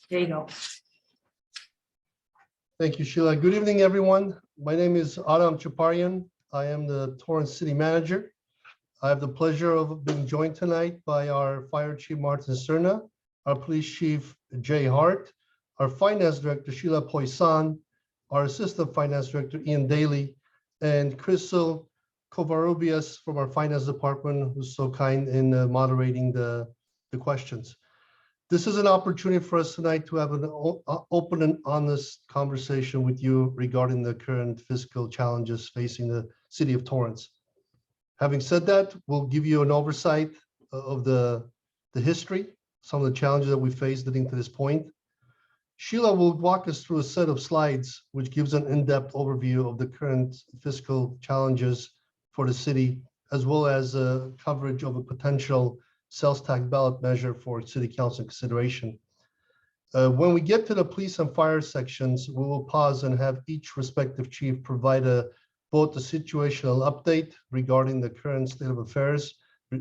There you go. Thank you, Sheila. Good evening, everyone. My name is Adam Chaparian. I am the Torrance City Manager. I have the pleasure of being joined tonight by our Fire Chief Martin Cerna, our Police Chief Jay Hart, our Finance Director Sheila Poisson, our Assistant Finance Director Ian Daly, and Crystal Covarrubias from our Finance Department, who's so kind in moderating the questions. This is an opportunity for us tonight to have an open and honest conversation with you regarding the current fiscal challenges facing the city of Torrance. Having said that, we'll give you an oversight of the history, some of the challenges that we faced leading to this point. Sheila will walk us through a set of slides which gives an in-depth overview of the current fiscal challenges for the city, as well as coverage of a potential sales tax ballot measure for city council consideration. When we get to the police and fire sections, we will pause and have each respective chief provide both a situational update regarding the current state of affairs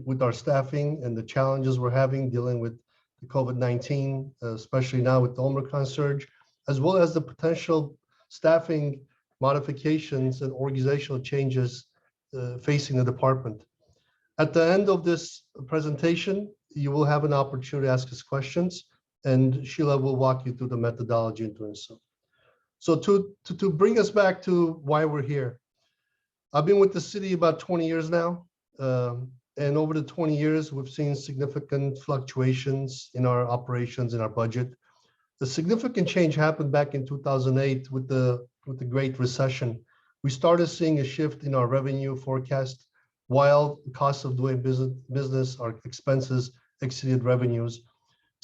with our staffing and the challenges we're having dealing with the COVID-19, especially now with the Omicron surge, as well as the potential staffing modifications and organizational changes facing the department. At the end of this presentation, you will have an opportunity to ask us questions, and Sheila will walk you through the methodology in doing so. So to bring us back to why we're here, I've been with the city about 20 years now, and over the 20 years, we've seen significant fluctuations in our operations, in our budget. The significant change happened back in 2008 with the Great Recession. We started seeing a shift in our revenue forecast, while the cost of doing business, our expenses exceeded revenues.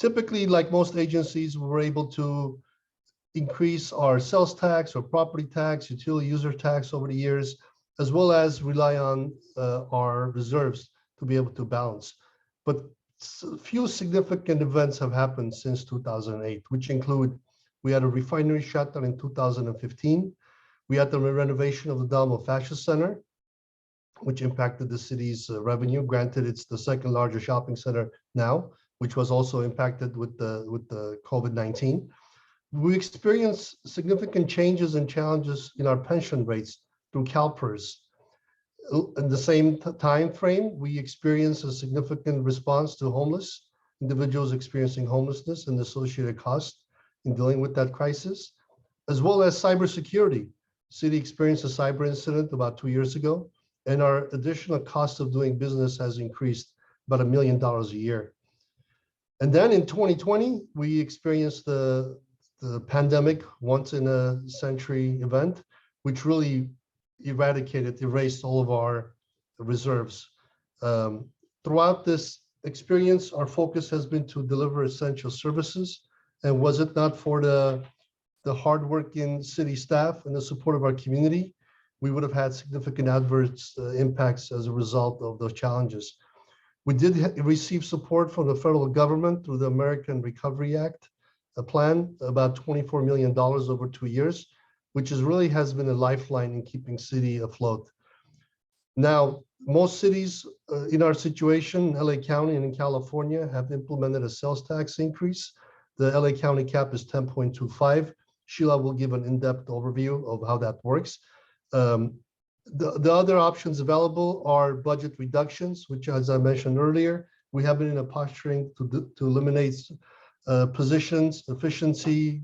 Typically, like most agencies, we were able to increase our sales tax or property tax, utility user tax over the years, as well as rely on our reserves to be able to balance. But a few significant events have happened since 2008, which include, we had a refinery shutdown in 2015. We had the renovation of the Dalmo Fashion Center, which impacted the city's revenue. Granted, it's the second largest shopping center now, which was also impacted with the COVID-19. We experienced significant changes and challenges in our pension rates through CalPERS. In the same time frame, we experienced a significant response to homeless individuals experiencing homelessness and the associated costs in dealing with that crisis, as well as cybersecurity. The city experienced a cyber incident about 2 years ago, and our additional cost of doing business has increased about $1 million a year. And then in 2020, we experienced the pandemic, once in a century event, which really erased all of our reserves. Throughout this experience, our focus has been to deliver essential services. And was it not for the hardworking city staff and the support of our community, we would have had significant adverse impacts as a result of those challenges. We did receive support from the federal government through the American Recovery Act, a plan, about $24 million over 2 years, which really has been a lifeline in keeping city afloat. Now, most cities in our situation, LA County and in California, have implemented a sales tax increase. The LA County cap is 10.25. Sheila will give an in-depth overview of how that works. The other options available are budget reductions, which, as I mentioned earlier, we have been in a posturing to eliminate positions, efficiency,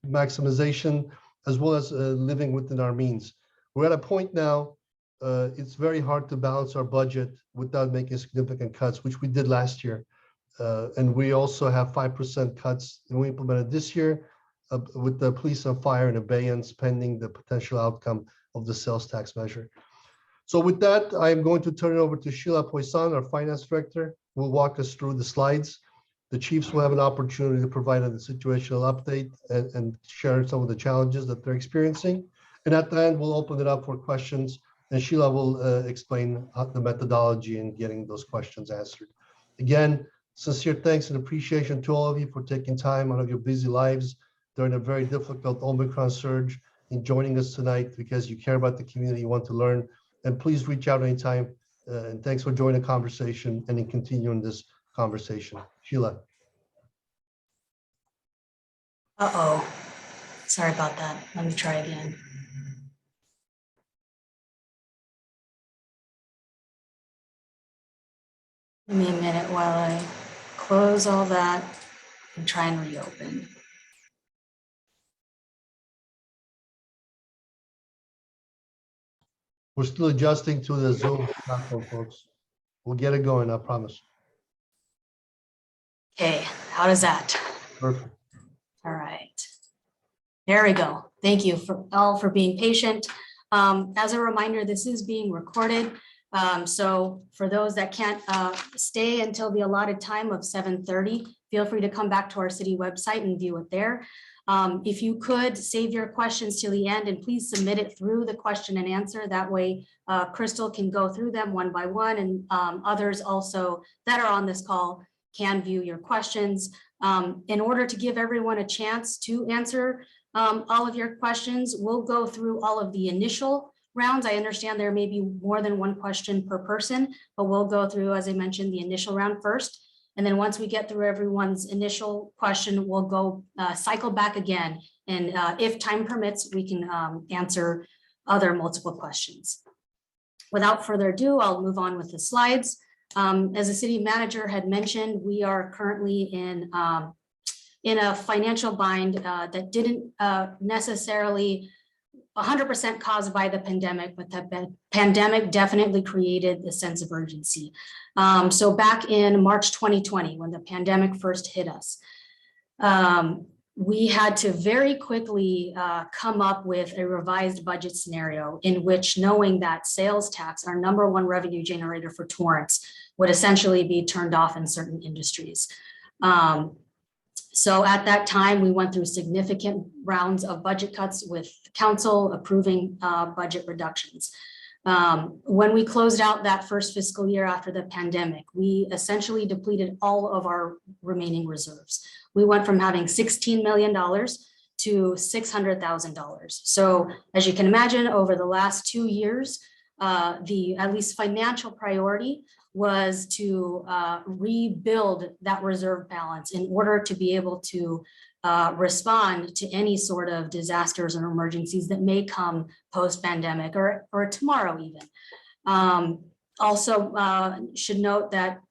maximization, as well as living within our means. We're at a point now, it's very hard to balance our budget without making significant cuts, which we did last year. And we also have 5% cuts that we implemented this year with the police and fire in abeyance pending the potential outcome of the sales tax measure. So with that, I am going to turn it over to Sheila Poisson, our finance director, who will walk us through the slides. The chiefs will have an opportunity to provide a situational update and share some of the challenges that they're experiencing. And at the end, we'll open it up for questions, and Sheila will explain the methodology in getting those questions answered. Again, sincere thanks and appreciation to all of you for taking time out of your busy lives during a very difficult Omicron surge in joining us tonight because you care about the community, you want to learn, and please reach out anytime. And thanks for joining the conversation and in continuing this conversation. Sheila. Uh-oh, sorry about that. Let me try again. Give me a minute while I close all that and try and reopen. We're still adjusting to the Zoom platform, folks. We'll get it going, I promise. Okay, how does that? Perfect. All right. There we go. Thank you for all for being patient. As a reminder, this is being recorded. So for those that can't stay until the allotted time of 7:30, feel free to come back to our city website and view it there. If you could save your questions till the end and please submit it through the question and answer. That way Crystal can go through them one by one, and others also that are on this call can view your questions. In order to give everyone a chance to answer all of your questions, we'll go through all of the initial rounds. I understand there may be more than one question per person, but we'll go through, as I mentioned, the initial round first. And then once we get through everyone's initial question, we'll go cycle back again. And if time permits, we can answer other multiple questions. Without further ado, I'll move on with the slides. As the city manager had mentioned, we are currently in a financial bind that didn't necessarily 100% caused by the pandemic, but the pandemic definitely created the sense of urgency. So back in March 2020, when the pandemic first hit us, we had to very quickly come up with a revised budget scenario in which, knowing that sales tax, our #1 revenue generator for Torrance, would essentially be turned off in certain industries. So at that time, we went through significant rounds of budget cuts with council approving budget reductions. When we closed out that first fiscal year after the pandemic, we essentially depleted all of our remaining reserves. We went from having $16 million to $600,000. So as you can imagine, over the last 2 years, the at least financial priority was to rebuild that reserve balance in order to be able to respond to any sort of disasters or emergencies that may come post-pandemic or tomorrow even. Also should note that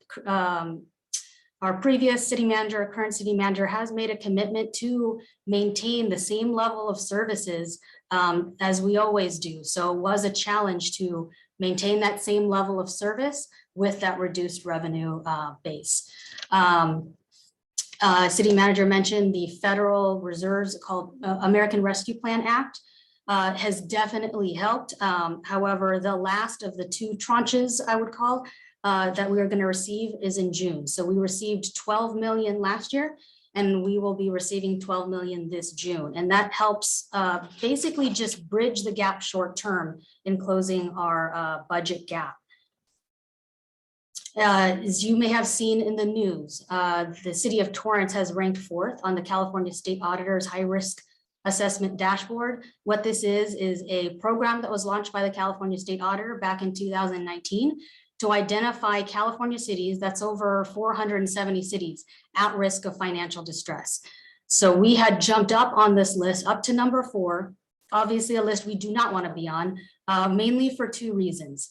our previous city manager, current city manager, has made a commitment to maintain the same level of services as we always do. So it was a challenge to maintain that same level of service with that reduced revenue base. City manager mentioned the federal reserves called American Rescue Plan Act has definitely helped. However, the last of the 2 tranches, I would call, that we are going to receive is in June. So we received 12 million last year, and we will be receiving 12 million this June. And that helps basically just bridge the gap short term in closing our budget gap. As you may have seen in the news, the city of Torrance has ranked 4th on the California State Auditor's High Risk Assessment Dashboard. What this is a program that was launched by the California State Auditor back in 2019 to identify California cities, that's over 470 cities, at risk of financial distress. So we had jumped up on this list up to number 4, obviously a list we do not want to be on, mainly for 2 reasons.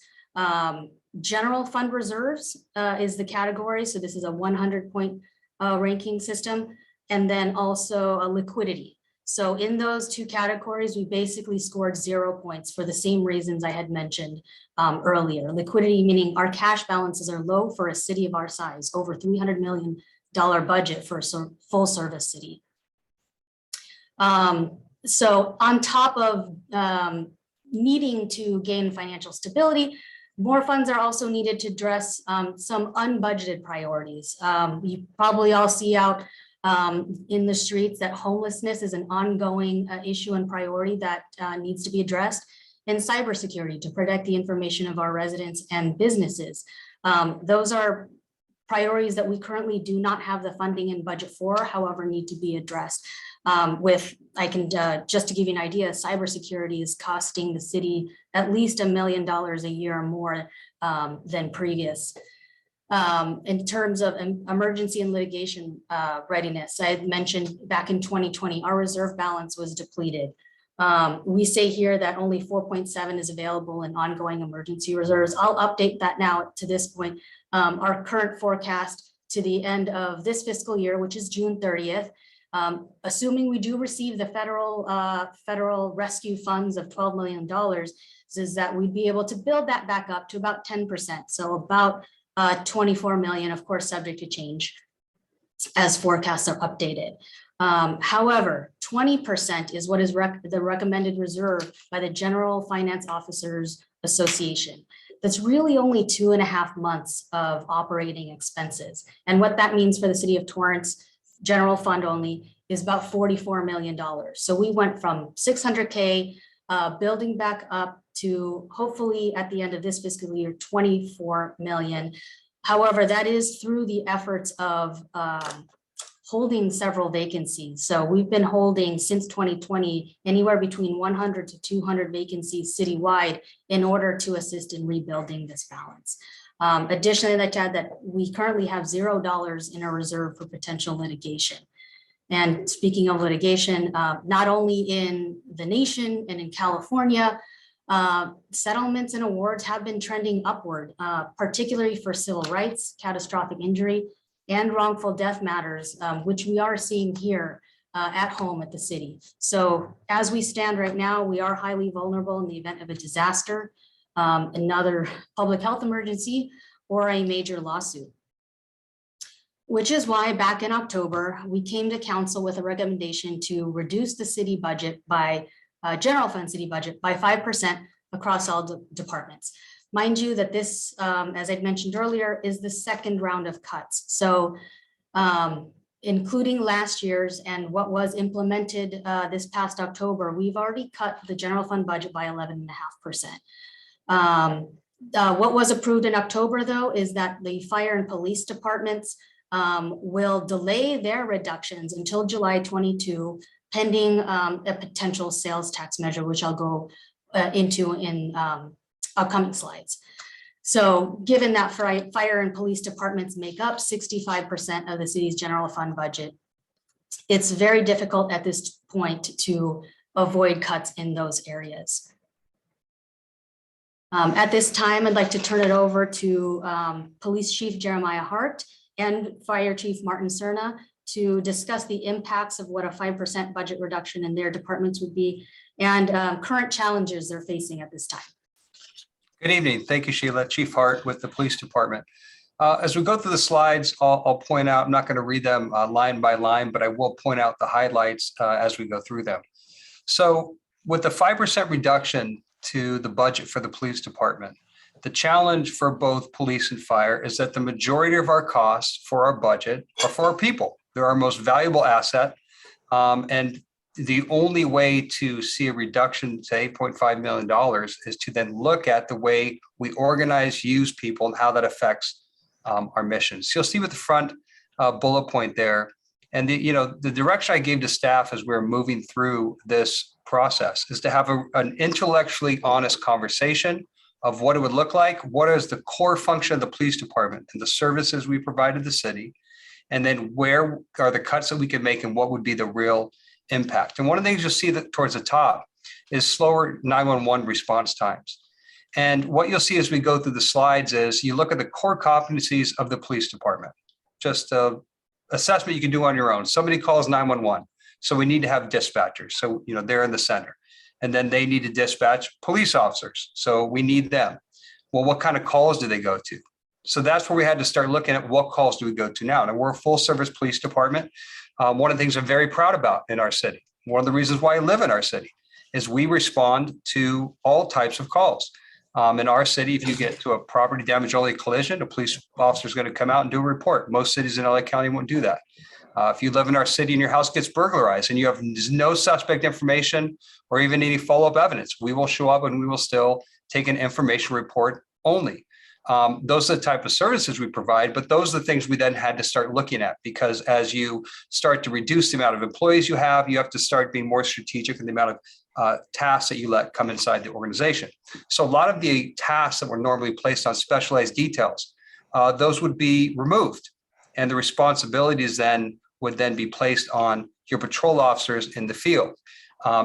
General fund reserves is the category. So this is a 100-point ranking system. And then also a liquidity. So in those 2 categories, we basically scored 0 points for the same reasons I had mentioned earlier. Liquidity, meaning our cash balances are low for a city of our size, over $300 million budget for a full service city. So on top of needing to gain financial stability, more funds are also needed to address some unbudgeted priorities. You probably all see out in the streets that homelessness is an ongoing issue and priority that needs to be addressed, and cybersecurity to protect the information of our residents and businesses. Those are priorities that we currently do not have the funding and budget for, however, need to be addressed. Just to give you an idea, cybersecurity is costing the city at least $1 million a year or more than previous. In terms of emergency and litigation readiness, I had mentioned back in 2020, our reserve balance was depleted. We say here that only 4.7 is available in ongoing emergency reserves. I'll update that now to this point. Our current forecast to the end of this fiscal year, which is June 30th, assuming we do receive the federal rescue funds of $12 million, is that we'd be able to build that back up to about 10%. So about 24 million, of course, subject to change as forecasts are updated. However, 20% is what is the recommended reserve by the General Finance Officers Association. That's really only 2.5 months of operating expenses. And what that means for the city of Torrance, general fund only, is about $44 million. So we went from 600K building back up to hopefully at the end of this fiscal year, 24 million. However, that is through the efforts of holding several vacancies. So we've been holding since 2020, anywhere between 100 to 200 vacancies citywide in order to assist in rebuilding this balance. Additionally, I'd like to add that we currently have $0 in our reserve for potential litigation. And speaking of litigation, not only in the nation and in California, settlements and awards have been trending upward, particularly for civil rights, catastrophic injury, and wrongful death matters, which we are seeing here at home at the city. So as we stand right now, we are highly vulnerable in the event of a disaster, another public health emergency, or a major lawsuit. Which is why back in October, we came to council with a recommendation to reduce the city budget by general fund city budget by 5% across all departments. Mind you that this, as I'd mentioned earlier, is the second round of cuts. So including last year's and what was implemented this past October, we've already cut the general fund budget by 11.5%. What was approved in October, though, is that the fire and police departments will delay their reductions until July 22, pending a potential sales tax measure, which I'll go into in upcoming slides. So given that fire and police departments make up 65% of the city's general fund budget, it's very difficult at this point to avoid cuts in those areas. At this time, I'd like to turn it over to Police Chief Jeremiah Hart and Fire Chief Martin Cerna to discuss the impacts of what a 5% budget reduction in their departments would be and current challenges they're facing at this time. Good evening. Thank you, Sheila. Chief Hart with the Police Department. As we go through the slides, I'll point out, I'm not going to read them line by line, but I will point out the highlights as we go through them. So with the 5% reduction to the budget for the Police Department, the challenge for both police and fire is that the majority of our costs for our budget are for our people. They're our most valuable asset. And the only way to see a reduction to $8.5 million is to then look at the way we organize, use people, and how that affects our missions. So you'll see with the front bullet point there, and the direction I gave to staff as we're moving through this process is to have an intellectually honest conversation of what it would look like, what is the core function of the police department and the services we provide to the city, and then where are the cuts that we can make and what would be the real impact. And one of the things you'll see that towards the top is slower 911 response times. And what you'll see as we go through the slides is you look at the core competencies of the police department, just an assessment you can do on your own. Somebody calls 911. So we need to have dispatchers. So, they're in the center. And then they need to dispatch police officers. So we need them. Well, what kind of calls do they go to? So that's where we had to start looking at what calls do we go to now. And we're a full service police department. One of the things I'm very proud about in our city, one of the reasons why I live in our city, is we respond to all types of calls. In our city, if you get to a property damage only collision, a police officer is going to come out and do a report. Most cities in LA County won't do that. If you live in our city and your house gets burglarized and you have no suspect information or even any follow-up evidence, we will show up and we will still take an information report only. Those are the type of services we provide, but those are the things we then had to start looking at, because as you start to reduce the amount of employees you have to start being more strategic in the amount of tasks that you let come inside the organization. So a lot of the tasks that were normally placed on specialized details those would be removed. And the responsibilities then would then be placed on your patrol officers in the field.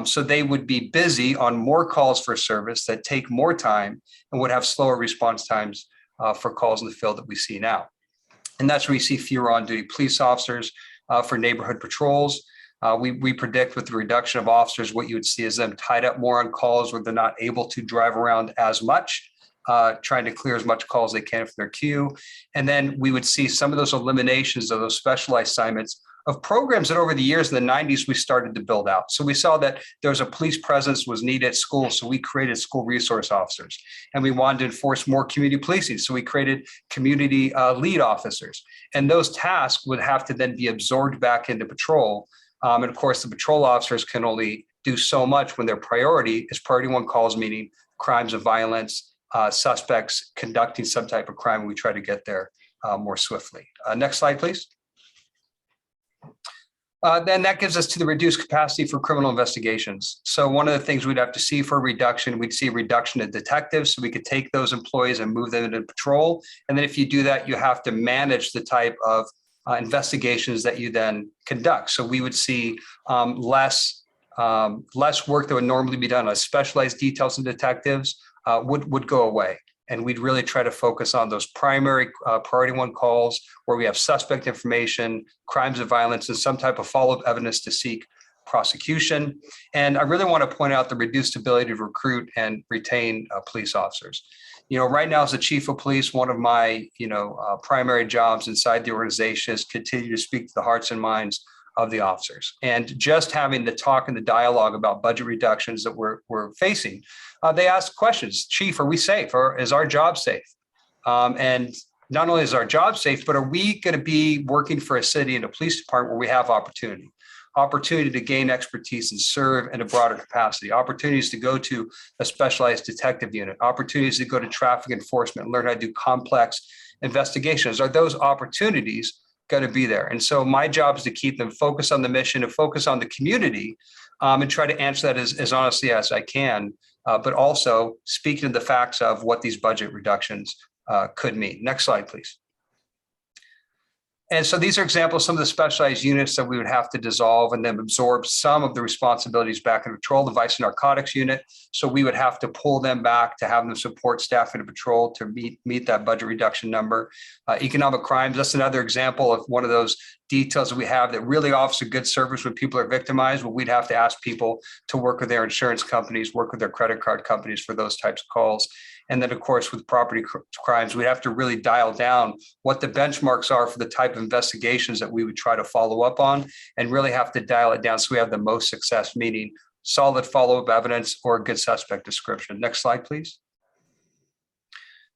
So they would be busy on more calls for service that take more time and would have slower response times for calls in the field that we see now. And that's where we see fewer on-duty police officers for neighborhood patrols. We predict with the reduction of officers, what you would see is them tied up more on calls where they're not able to drive around as much, trying to clear as much calls as they can from their queue. And then we would see some of those eliminations of those specialized assignments of programs that over the years in the 90s, we started to build out. So we saw that there was a police presence was needed at school. So we created school resource officers, and we wanted to enforce more community policing. So we created community lead officers, and those tasks would have to then be absorbed back into patrol. And of course, the patrol officers can only do so much when their priority is priority one calls, meaning crimes of violence, suspects conducting some type of crime. We try to get there more swiftly. Next slide, please. Then that gives us to the reduced capacity for criminal investigations. So one of the things we'd have to see for a reduction, we'd see a reduction in detectives, so we could take those employees and move them into patrol. And then if you do that, you have to manage the type of investigations that you then conduct. So we would see less work that would normally be done. Specialized details and detectives would go away. And we'd really try to focus on those primary priority one calls where we have suspect information, crimes of violence, and some type of follow-up evidence to seek prosecution. And I really want to point out the reduced ability to recruit and retain police officers. Right now as the chief of police, one of my, primary jobs inside the organization is continue to speak to the hearts and minds of the officers. And just having the talk and the dialogue about budget reductions that we're facing, they ask questions. Chief, are we safe? Or is our job safe? And not only is our job safe, but are we going to be working for a city and a police department where we have opportunity to gain expertise and serve in a broader capacity, opportunities to go to a specialized detective unit, opportunities to go to traffic enforcement, and learn how to do complex investigations? Are those opportunities going to be there? And so my job is to keep them focused on the mission and focus on the community, and try to answer that as honestly as I can, but also speaking to the facts of what these budget reductions could mean. Next slide, please. And so these are examples of some of the specialized units that we would have to dissolve and then absorb some of the responsibilities back in patrol. The vice and narcotics unit. So we would have to pull them back to have them support staff in a patrol to meet that budget reduction number. Economic crimes, that's another example of one of those details that we have that really offers a good service when people are victimized. But we'd have to ask people to work with their insurance companies, work with their credit card companies for those types of calls. And then, of course, with property crimes, we have to really dial down what the benchmarks are for the type of investigations that we would try to follow up on, and really have to dial it down so we have the most success, meaning solid follow-up evidence or a good suspect description. Next slide, please.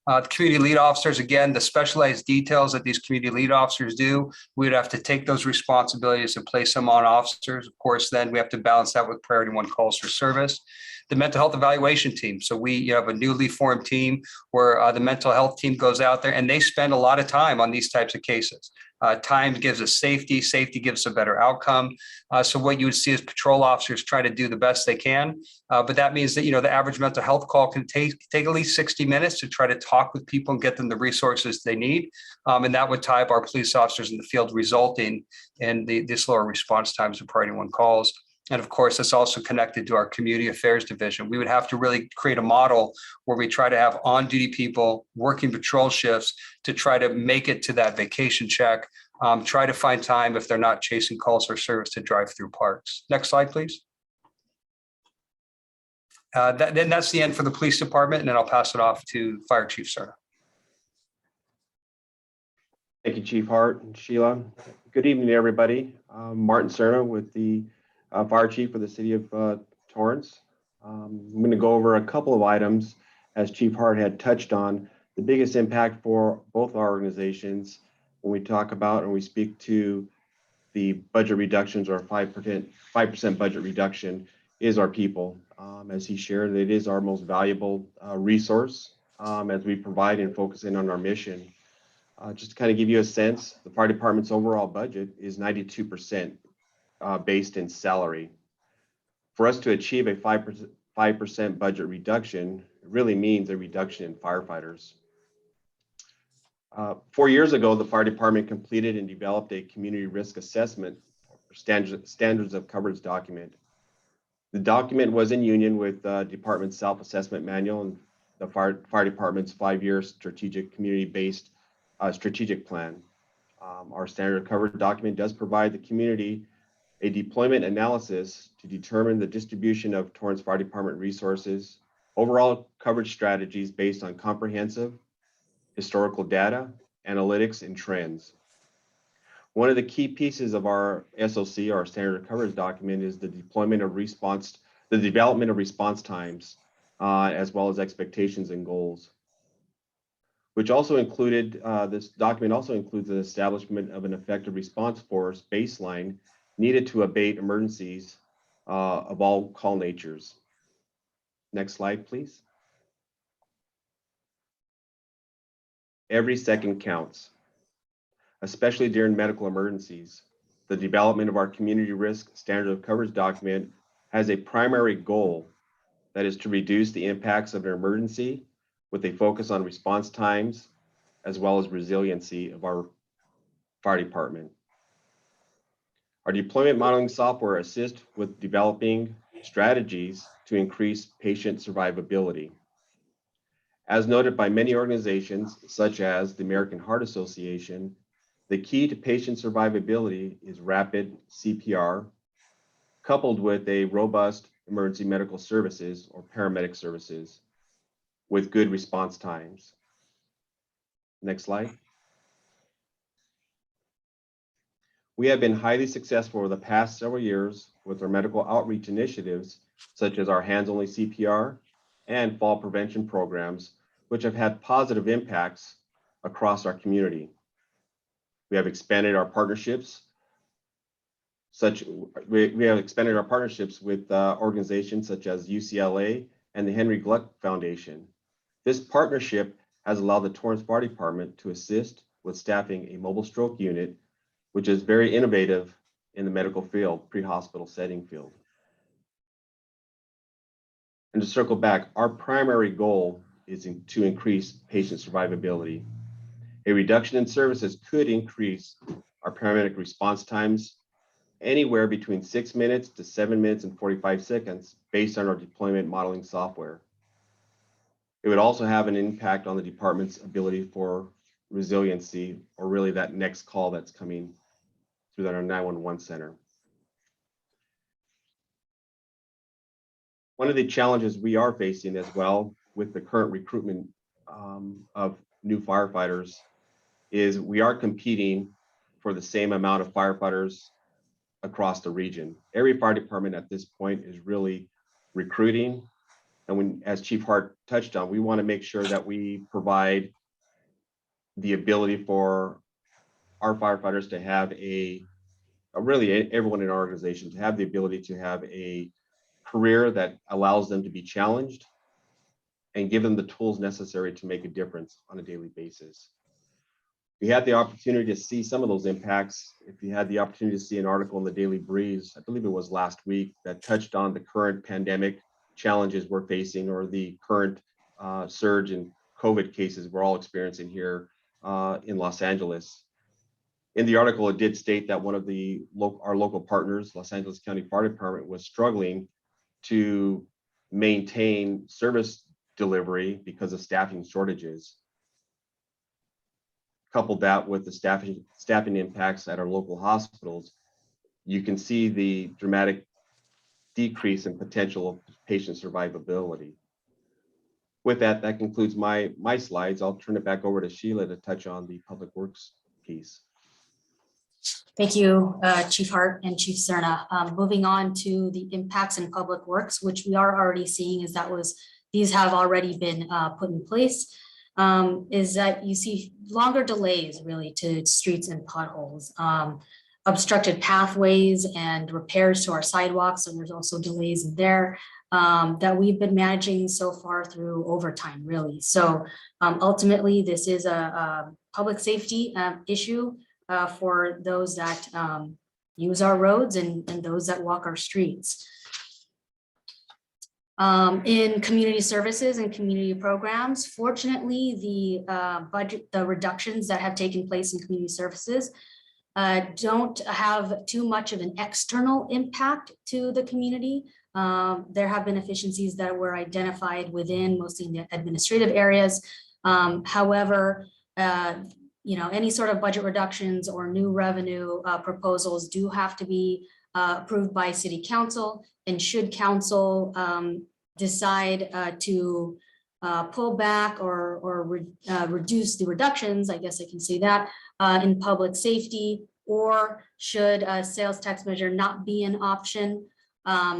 The community lead officers, again, the specialized details that these community lead officers do, we would have to take those responsibilities and place them on officers. Of course, then we have to balance that with priority one calls for service. The mental health evaluation team. So we have a newly formed team where the mental health team goes out there and they spend a lot of time on these types of cases. Time gives us safety. Safety gives a better outcome. So what you would see is patrol officers try to do the best they can. But that means that, the average mental health call can take at least 60 minutes to try to talk with people and get them the resources they need. And that would tie up our police officers in the field, resulting in the slower response times of priority one calls. And of course, it's also connected to our community affairs division. We would have to really create a model where we try to have on-duty people working patrol shifts to try to make it to that vacation check, try to find time if they're not chasing calls for service to drive through parks. Next slide, please. Then that's the end for the police department, and then I'll pass it off to Fire Chief Cerna. Thank you, Chief Hart and Sheila. Good evening, everybody. I'm Martin Cerna with the Fire Chief for the City of Torrance. I'm going to go over a couple of items, as Chief Hart had touched on. The biggest impact for both our organizations when we talk about and we speak to the budget reductions or 5% budget reduction is our people. As he shared, it is our most valuable resource as we provide and focus in on our mission. Just to kind of give you a sense, the fire department's overall budget is 92% based in salary. For us to achieve a 5% budget reduction, it really means a reduction in firefighters. 4 years ago, the fire department completed and developed a community risk assessment or standards of coverage document. The document was in union with the department's self-assessment manual and the fire department's 5-year strategic community-based strategic plan. Our standard of coverage document does provide the community a deployment analysis to determine the distribution of Torrance Fire Department resources, overall coverage strategies based on comprehensive historical data, analytics, and trends. One of the key pieces of our SOC, our standard of coverage document, is the development of response times, as well as expectations and goals. Which also included, this document also includes the establishment of an effective response force baseline needed to abate emergencies of all call natures. Next slide, please. Every second counts, especially during medical emergencies. The development of our community risk standard of coverage document has a primary goal, that is to reduce the impacts of an emergency with a focus on response times, as well as resiliency of our fire department. Our deployment modeling software assists with developing strategies to increase patient survivability. As noted by many organizations, such as the American Heart Association, the key to patient survivability is rapid CPR, coupled with a robust emergency medical services or paramedic services with good response times. Next slide. We have been highly successful over the past several years with our medical outreach initiatives, such as our hands-only CPR and fall prevention programs, which have had positive impacts across our community. We have expanded our partnerships with organizations such as UCLA and the Henry Gluck Foundation. This partnership has allowed the Torrance Fire Department to assist with staffing a mobile stroke unit, which is very innovative in the medical field, pre-hospital setting field. And to circle back, our primary goal is to increase patient survivability. A reduction in services could increase our paramedic response times anywhere between 6 minutes to 7 minutes and 45 seconds based on our deployment modeling software. It would also have an impact on the department's ability for resiliency, or really that next call that's coming through our 911 center. One of the challenges we are facing as well with the current recruitment of new firefighters is we are competing for the same amount of firefighters across the region. Every fire department at this point is really recruiting. And when, as Chief Hart touched on, we want to make sure that we provide the ability for our firefighters to have really everyone in our organization to have the ability to have a career that allows them to be challenged and give them the tools necessary to make a difference on a daily basis. We had the opportunity to see some of those impacts. If you had the opportunity to see an article in the Daily Breeze, I believe it was last week, that touched on the current pandemic challenges we're facing, or the current surge in COVID cases we're all experiencing here in Los Angeles. In the article, it did state that one of our local partners, Los Angeles County Fire Department, was struggling to maintain service delivery because of staffing shortages. Coupled that with the staffing impacts at our local hospitals, you can see the dramatic decrease in potential of patient survivability. With that, that concludes my slides. I'll turn it back over to Sheila to touch on the public works piece. Thank you, Chief Hart and Chief Cerna. Moving on to the impacts in public works, which we are already seeing these have already been put in place, is that you see longer delays really to streets and potholes, obstructed pathways and repairs to our sidewalks. So there's also delays in there that we've been managing so far through overtime, really. So ultimately, this is a public safety issue for those that use our roads and those that walk our streets. In community services and community programs, fortunately, the reductions that have taken place in community services don't have too much of an external impact to the community. There have been efficiencies that were identified within mostly in the administrative areas. However, any sort of budget reductions or new revenue proposals do have to be approved by City Council. And should Council decide to pull back or reduce the reductions, I guess I can say that, in public safety, or should a sales tax measure not be an option,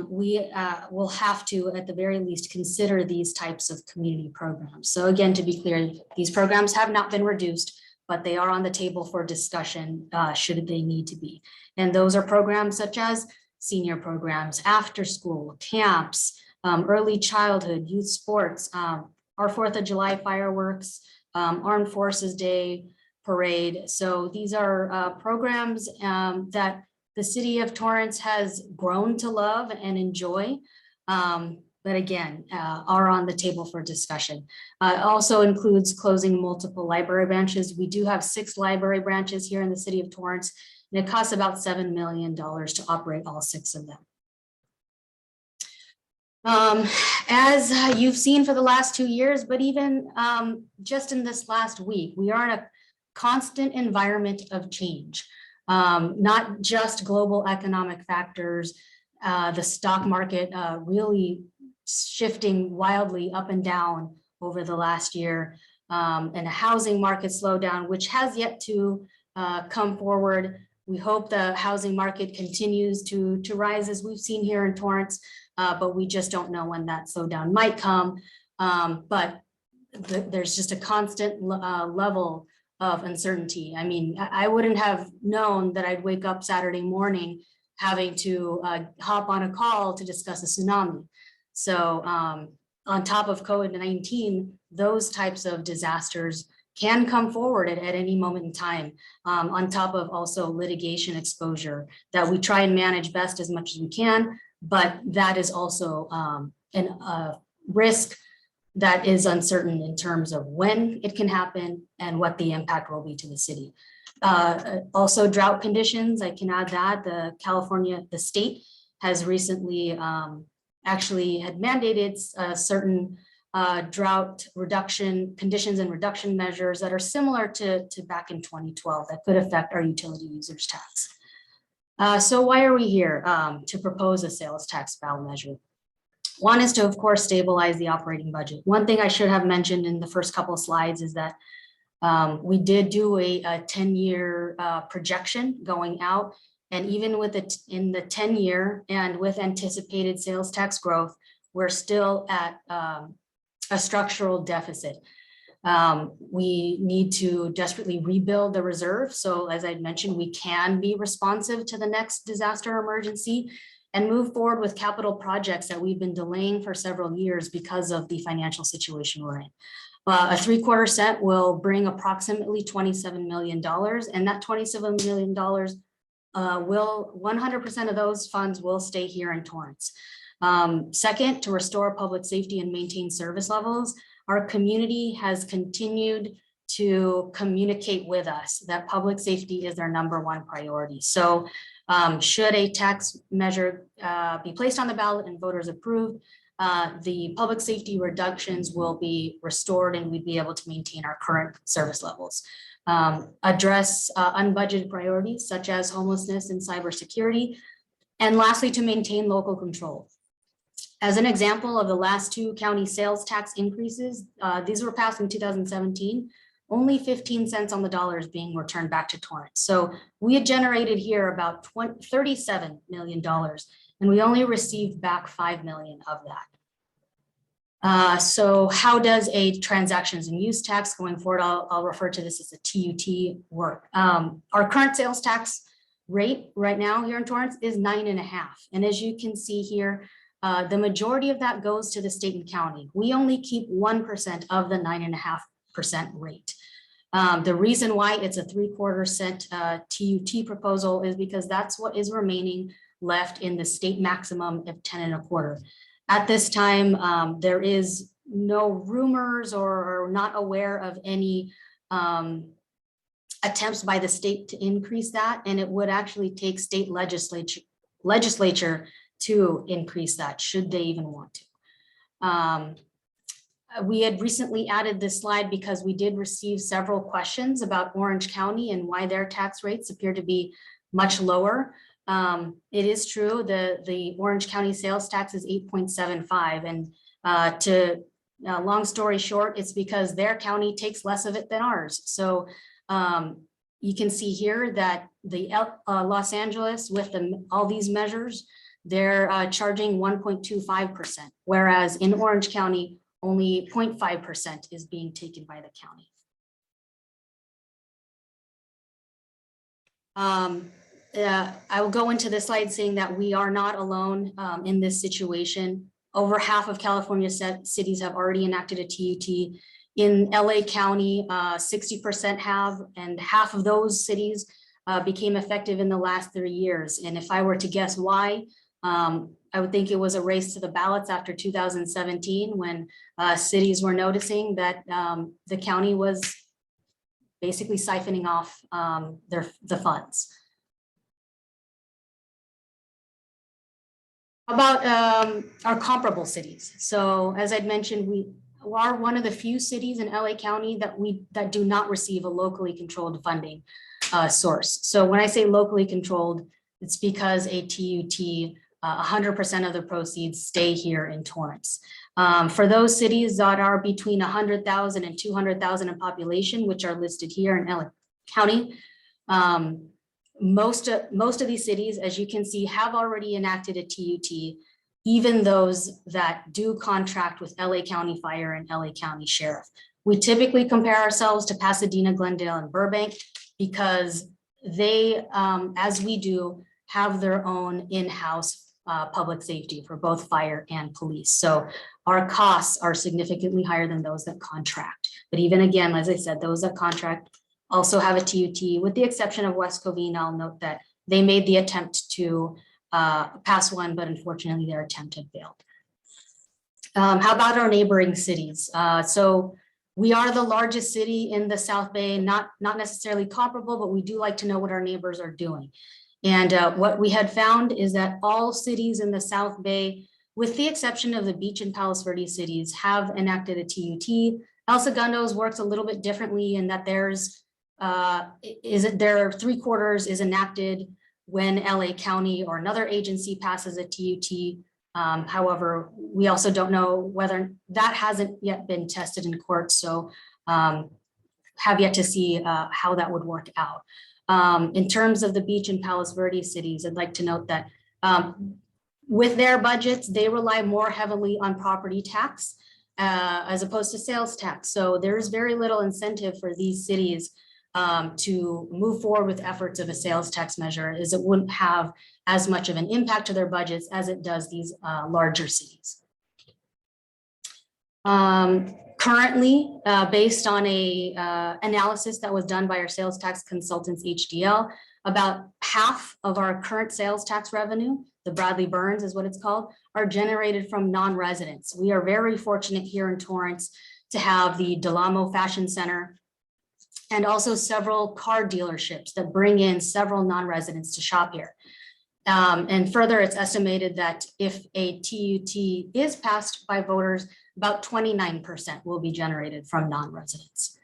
we will have to, at the very least, consider these types of community programs. So again, to be clear, these programs have not been reduced, but they are on the table for discussion should they need to be. And those are programs such as senior programs, after school, camps, early childhood, youth sports, our 4th of July fireworks, Armed Forces Day parade. So these are programs that the city of Torrance has grown to love and enjoy, but again, are on the table for discussion. It also includes closing multiple library branches. We do have 6 library branches here in the city of Torrance, and it costs about $7 million to operate all 6 of them. As you've seen for the last 2 years, but even just in this last week, we are in a constant environment of change. Not just global economic factors, the stock market really shifting wildly up and down over the last year, and a housing market slowdown, which has yet to come forward. We hope the housing market continues to rise as we've seen here in Torrance, but we just don't know when that slowdown might come. But there's just a constant level of uncertainty. I mean, I wouldn't have known that I'd wake up Saturday morning having to hop on a call to discuss a tsunami. So on top of COVID-19, those types of disasters can come forward at any moment in time, on top of also litigation exposure that we try and manage best as much as we can, but that is also a risk that is uncertain in terms of when it can happen and what the impact will be to the city. Also drought conditions, I can add that the state has recently actually had mandated certain drought reduction conditions and reduction measures that are similar to back in 2012 that could affect our utility users tax. So why are we here to propose a sales tax ballot measure? One is to, of course, stabilize the operating budget. One thing I should have mentioned in the first couple of slides is that we did do a 10-year projection going out, and even with it in the 10-year and with anticipated sales tax growth, we're still at a structural deficit. We need to desperately rebuild the reserve. So as I mentioned, we can be responsive to the next disaster emergency and move forward with capital projects that we've been delaying for several years because of the financial situation we're in. A 3/4 cent will bring approximately $27 million, and that $27 million will 100% of those funds will stay here in Torrance. Second, to restore public safety and maintain service levels, our community has continued to communicate with us that public safety is their #1 priority. So should a tax measure be placed on the ballot and voters approved, the public safety reductions will be restored and we'd be able to maintain our current service levels. Address unbudgeted priorities such as homelessness and cybersecurity. And lastly, to maintain local control. As an example of the last 2 county sales tax increases, these were passed in 2017, only 15 cents on the dollar is being returned back to Torrance. So we had generated here about $37 million, and we only received back $5 million of that. So how does a transactions and use tax going forward? I'll refer to this as a TUT work. Our current sales tax rate right now here in Torrance is 9.5. And as you can see here, the majority of that goes to the state and county. We only keep 1% of the 9.5% rate. The reason why it's a 3/4 cent TUT proposal is because that's what is remaining left in the state maximum of 10 1/4. At this time, there is no rumors or not aware of any attempts by the state to increase that, and it would actually take state legislature to increase that, should they even want to. We had recently added this slide because we did receive several questions about Orange County and why their tax rates appear to be much lower. It is true, the Orange County sales tax is 8.75, and long story short, it's because their county takes less of it than ours. So you can see here that the Los Angeles, with all these measures, they're charging 1.25%, whereas in Orange County, only 0.5% is being taken by the county. I will go into the slide saying that we are not alone in this situation. Over half of California cities have already enacted a TUT. In LA County, 60% have, and half of those cities became effective in the last 3 years. And if I were to guess why, I would think it was a race to the ballots after 2017, when cities were noticing that the county was basically siphoning off the funds. How about our comparable cities? So as I'd mentioned, we are one of the few cities in LA County that do not receive a locally controlled funding source. So when I say locally controlled, it's because a TUT, 100% of the proceeds stay here in Torrance. For those cities that are between 100,000 and 200,000 in population, which are listed here in LA County, most of these cities, as you can see, have already enacted a TUT, even those that do contract with LA County Fire and LA County Sheriff. We typically compare ourselves to Pasadena, Glendale, and Burbank because they, as we do, have their own in-house public safety for both fire and police. So our costs are significantly higher than those that contract. But even again, as I said, those that contract also have a TUT, with the exception of West Covina. I'll note that they made the attempt to pass one, but unfortunately their attempt had failed. How about our neighboring cities? So we are the largest city in the South Bay, not necessarily comparable, but we do like to know what our neighbors are doing. And what we had found is that all cities in the South Bay, with the exception of the Beach and Palos Verdes cities, have enacted a TUT. El Segundo's works a little bit differently in that their 3/4 is enacted when LA County or another agency passes a TUT. However, we also don't know whether that hasn't yet been tested in court. So have yet to see how that would work out. In terms of the Beach and Palos Verdes cities, I'd like to note that with their budgets, they rely more heavily on property tax as opposed to sales tax. So there's very little incentive for these cities to move forward with efforts of a sales tax measure, as it wouldn't have as much of an impact to their budgets as it does these larger cities. Currently, based on a analysis that was done by our sales tax consultants, HDL, about half of our current sales tax revenue, the Bradley Burns is what it's called, are generated from non-residents. We are very fortunate here in Torrance to have the Del Amo Fashion Center and also several car dealerships that bring in several non-residents to shop here. And further, it's estimated that if a TUT is passed by voters, about 29% will be generated from non-residents.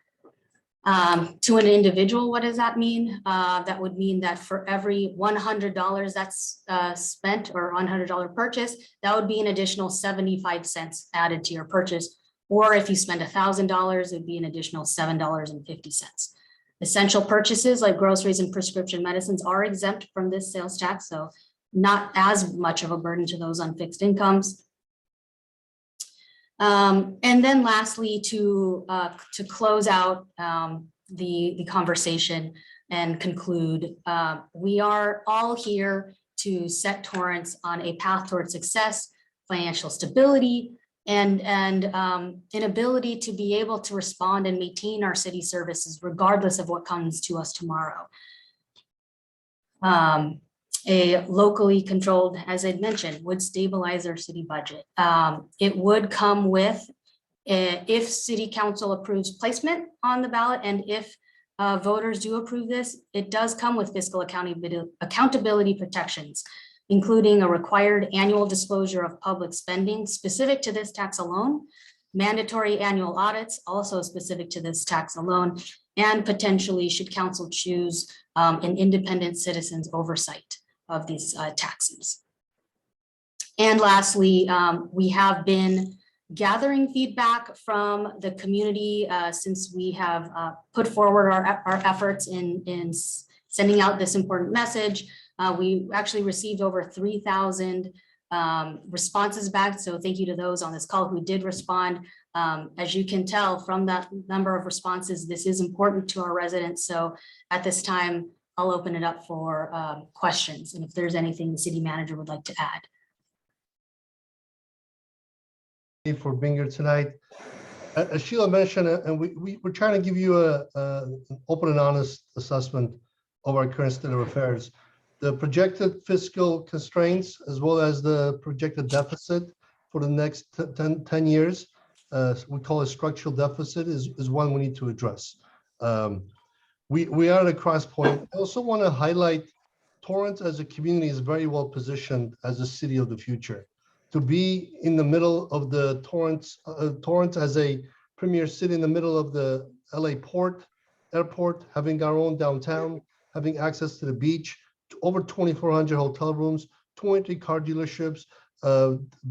To an individual, what does that mean? That would mean that for every $100 that's spent or $100 purchase, that would be an additional 75 cents added to your purchase. Or if you spend $1,000, it'd be an additional $7.50. Essential purchases like groceries and prescription medicines are exempt from this sales tax, so not as much of a burden to those on fixed incomes. And then lastly, to close out the conversation and conclude, we are all here to set Torrance on a path toward success, financial stability, and an ability to be able to respond and maintain our city services regardless of what comes to us tomorrow. a locally controlled, as I mentioned, would stabilize our city budget. It would come with, if city council approves placement on the ballot, and if voters do approve this, it does come with fiscal accountability protections, including a required annual disclosure of public spending specific to this tax alone, mandatory annual audits also specific to this tax alone, and potentially, should council choose, an independent citizens oversight of these taxes. And lastly, we have been gathering feedback from the community since we have put forward our efforts in sending out this important message. We actually received over 3,000 responses back. So thank you to those on this call who did respond. As you can tell from that number of responses, this is important to our residents. So at this time, I'll open it up for questions. And if there's anything the city manager would like to add. For being here tonight. As Sheila mentioned, and we're trying to give you an open and honest assessment of our current state of affairs. The projected fiscal constraints, as well as the projected deficit for the next 10 years, we call it structural deficit, is one we need to address. We are at a cross point. I also want to highlight Torrance as a community is very well positioned as a city of the future. To be in the middle of the Torrance as a premier city in the middle of the LA airport, having our own downtown, having access to the beach, to over 2,400 hotel rooms, 20 car dealerships,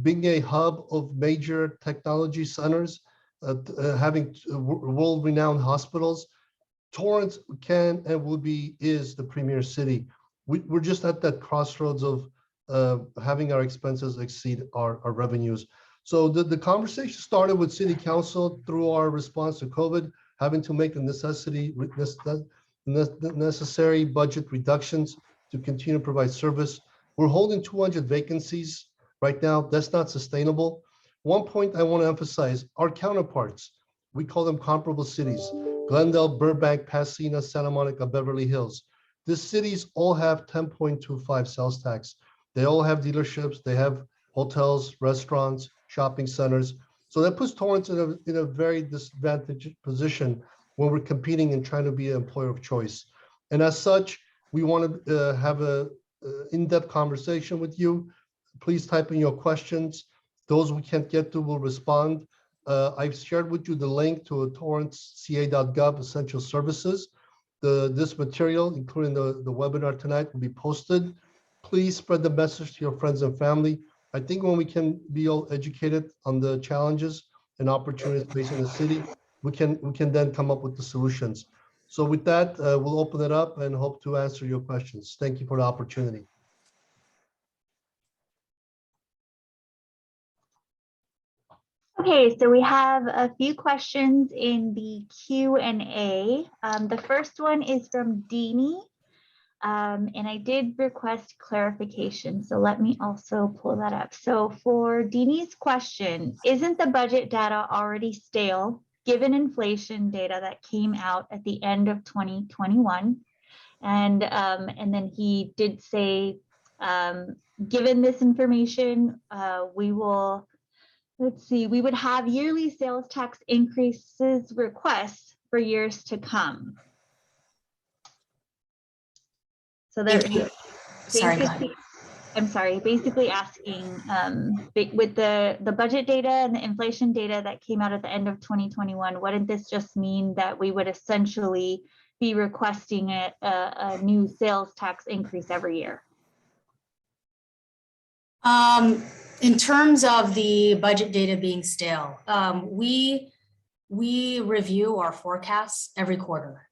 being a hub of major technology centers, having world-renowned hospitals. Torrance can and will be, is the premier city. We're just at that crossroads of having our expenses exceed our revenues. So the conversation started with city council through our response to COVID, having to make the necessary budget reductions to continue to provide service. We're holding 200 vacancies right now. That's not sustainable. One point I want to emphasize, our counterparts, we call them comparable cities, Glendale, Burbank, Pasadena, Santa Monica, Beverly Hills. These cities all have 10.25 sales tax. They all have dealerships, they have hotels, restaurants, shopping centers. So that puts Torrance in a very disadvantaged position when we're competing and trying to be an employer of choice. And as such, we want to have a in-depth conversation with you. Please type in your questions. Those we can't get to will respond. I've shared with you the link to torranceca.gov essential services. This material, including the webinar tonight, will be posted. Please spread the message to your friends and family. I think when we can be all educated on the challenges and opportunities facing the city, we can then come up with the solutions. So with that, we'll open it up and hope to answer your questions. Thank you for the opportunity. Okay, so we have a few questions in the Q&A. The first one is from Deanie, and I did request clarification, so let me also pull that up. So for Deanie's question, isn't the budget data already stale given inflation data that came out at the end of 2021? And then he did say, given this information, we will, let's see, we would have yearly sales tax increases requests for years to come. So they're basically asking with the budget data and the inflation data that came out at the end of 2021, wouldn't this just mean that we would essentially be requesting a new sales tax increase every year? In terms of the budget data being stale, we review our forecasts every quarter.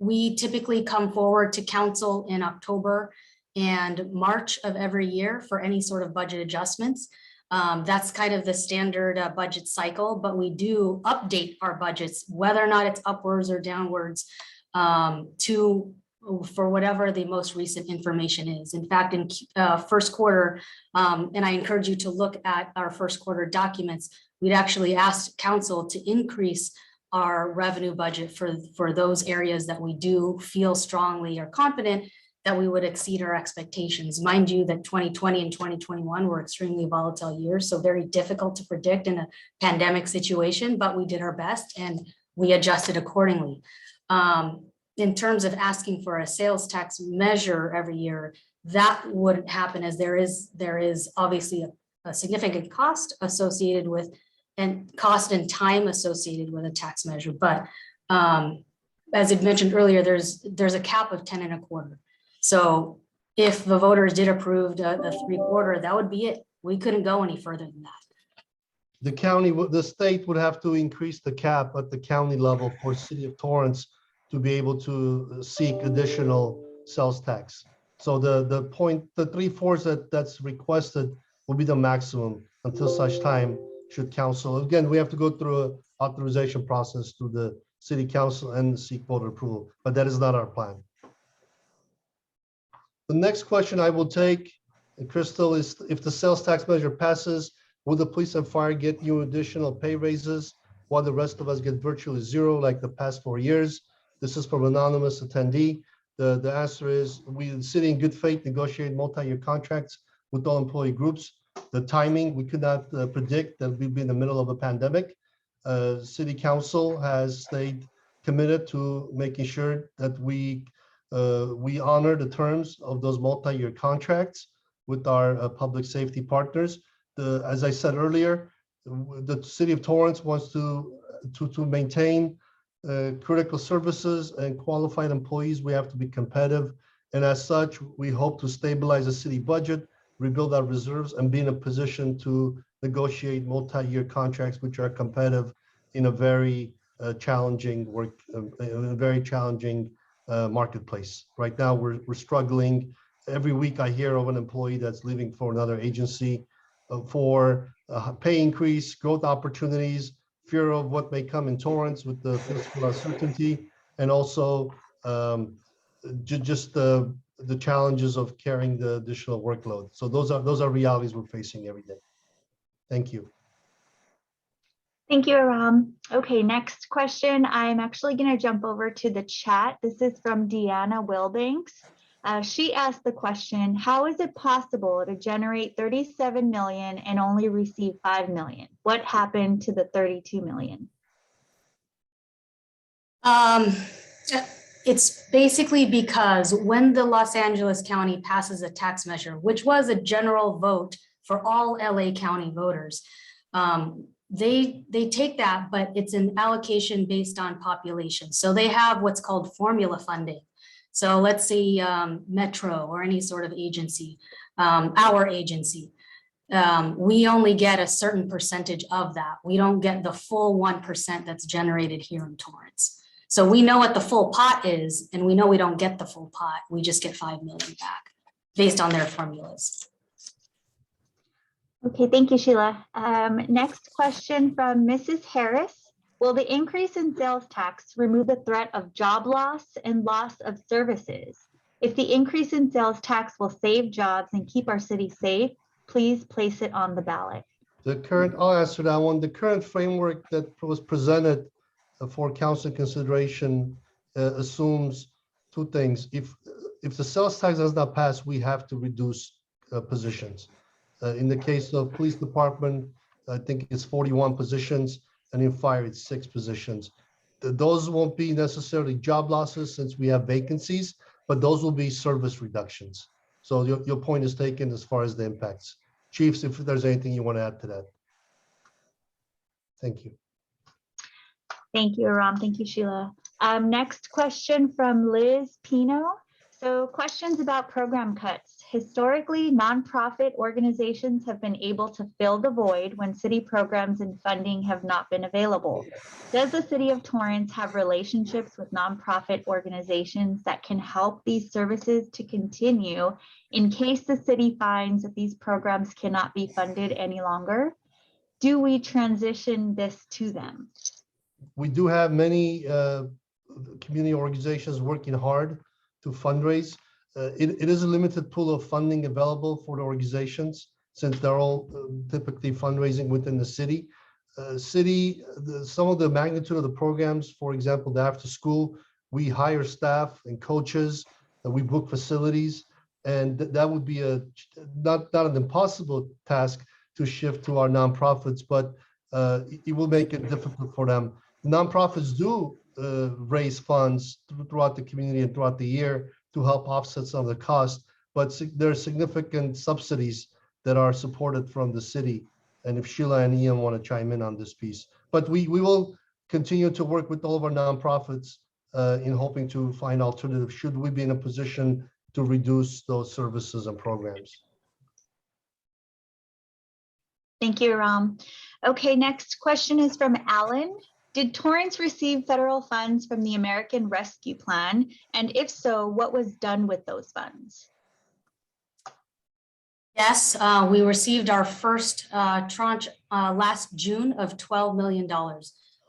We typically come forward to council in October and March of every year for any sort of budget adjustments. That's kind of the standard budget cycle, but we do update our budgets, whether or not it's upwards or downwards, for whatever the most recent information is. In fact, in first quarter, and I encourage you to look at our first quarter documents, we'd actually asked council to increase our revenue budget for those areas that we do feel strongly or confident that we would exceed our expectations. Mind you, that 2020 and 2021 were extremely volatile years, so very difficult to predict in a pandemic situation, but we did our best and we adjusted accordingly. In terms of asking for a sales tax measure every year, that wouldn't happen, as there is obviously a significant cost associated with, and cost and time associated with a tax measure. But as I mentioned earlier, there's a cap of 10.25. So if the voters did approve a 3/4, that would be it. We couldn't go any further than that. The state would have to increase the cap at the county level for City of Torrance to be able to seek additional sales tax. So the 3/4 that's requested will be the maximum until such time should council. Again, we have to go through an authorization process through the city council and seek voter approval, but that is not our plan. The next question I will take, Crystal, is if the sales tax measure passes, will the police and fire get you additional pay raises while the rest of us get virtually zero like the past 4 years? This is from anonymous attendee. The answer is we, the city in good faith, negotiate multi-year contracts with all employee groups. The timing, we could not predict that we'd be in the middle of a pandemic. City council has stayed committed to making sure that we honor the terms of those multi-year contracts with our public safety partners. As I said earlier, the city of Torrance wants to maintain critical services and qualified employees. We have to be competitive, and as such, we hope to stabilize the city budget, rebuild our reserves, and be in a position to negotiate multi-year contracts which are competitive in a very challenging marketplace. Right now, we're struggling. Every week, I hear of an employee that's leaving for another agency for pay increase, growth opportunities, fear of what may come in Torrance with the fiscal uncertainty, and also just the challenges of carrying the additional workload. So those are realities we're facing every day. Thank you. Thank you, Aram. Okay, next question. I'm actually going to jump over to the chat. This is from Deanna Wilbanks. She asked the question, how is it possible to generate 37 million and only receive 5 million? What happened to the 32 million? It's basically because when the Los Angeles County passes a tax measure, which was a general vote for all LA County voters, they take that, but it's an allocation based on population. So they have what's called formula funding. So let's say Metro or any sort of agency, our agency, we only get a certain percentage of that. We don't get the full 1% that's generated here in Torrance. So we know what the full pot is, and we know we don't get the full pot. We just get 5 million back based on their formulas. Okay, thank you, Sheila. Next question from Mrs. Harris. Will the increase in sales tax remove the threat of job loss and loss of services? If the increase in sales tax will save jobs and keep our city safe, please place it on the ballot. I'll answer that one. The current framework that was presented for council consideration assumes two things. If the sales tax does not pass, we have to reduce positions. In the case of police department, I think it's 41 positions, and in fire, it's 6 positions. Those won't be necessarily job losses since we have vacancies, but those will be service reductions. So your point is taken as far as the impacts. Chiefs, if there's anything you want to add to that. Thank you. Thank you, Aram. Thank you, Sheila. Next question from Liz Pino. So questions about program cuts. Historically, nonprofit organizations have been able to fill the void when city programs and funding have not been available. Does the city of Torrance have relationships with nonprofit organizations that can help these services to continue in case the city finds that these programs cannot be funded any longer? Do we transition this to them? We do have many community organizations working hard to fundraise. It is a limited pool of funding available for the organizations since they're all typically fundraising within the city. Some of the magnitude of the programs, for example, the after school, we hire staff and coaches We book facilities, and that would be not an impossible task to shift to our nonprofits, but it will make it difficult for them. Nonprofits do raise funds throughout the community and throughout the year to help offset some of the cost, but there are significant subsidies that are supported from the city. And if Sheila and Ian want to chime in on this piece, but we will continue to work with all of our nonprofits in hoping to find alternatives should we be in a position to reduce those services and programs. Thank you, Ram. Okay, next question is from Alan. Did Torrance receive federal funds from the American Rescue Plan? And if so, what was done with those funds? Yes, we received our first tranche last June of $12 million.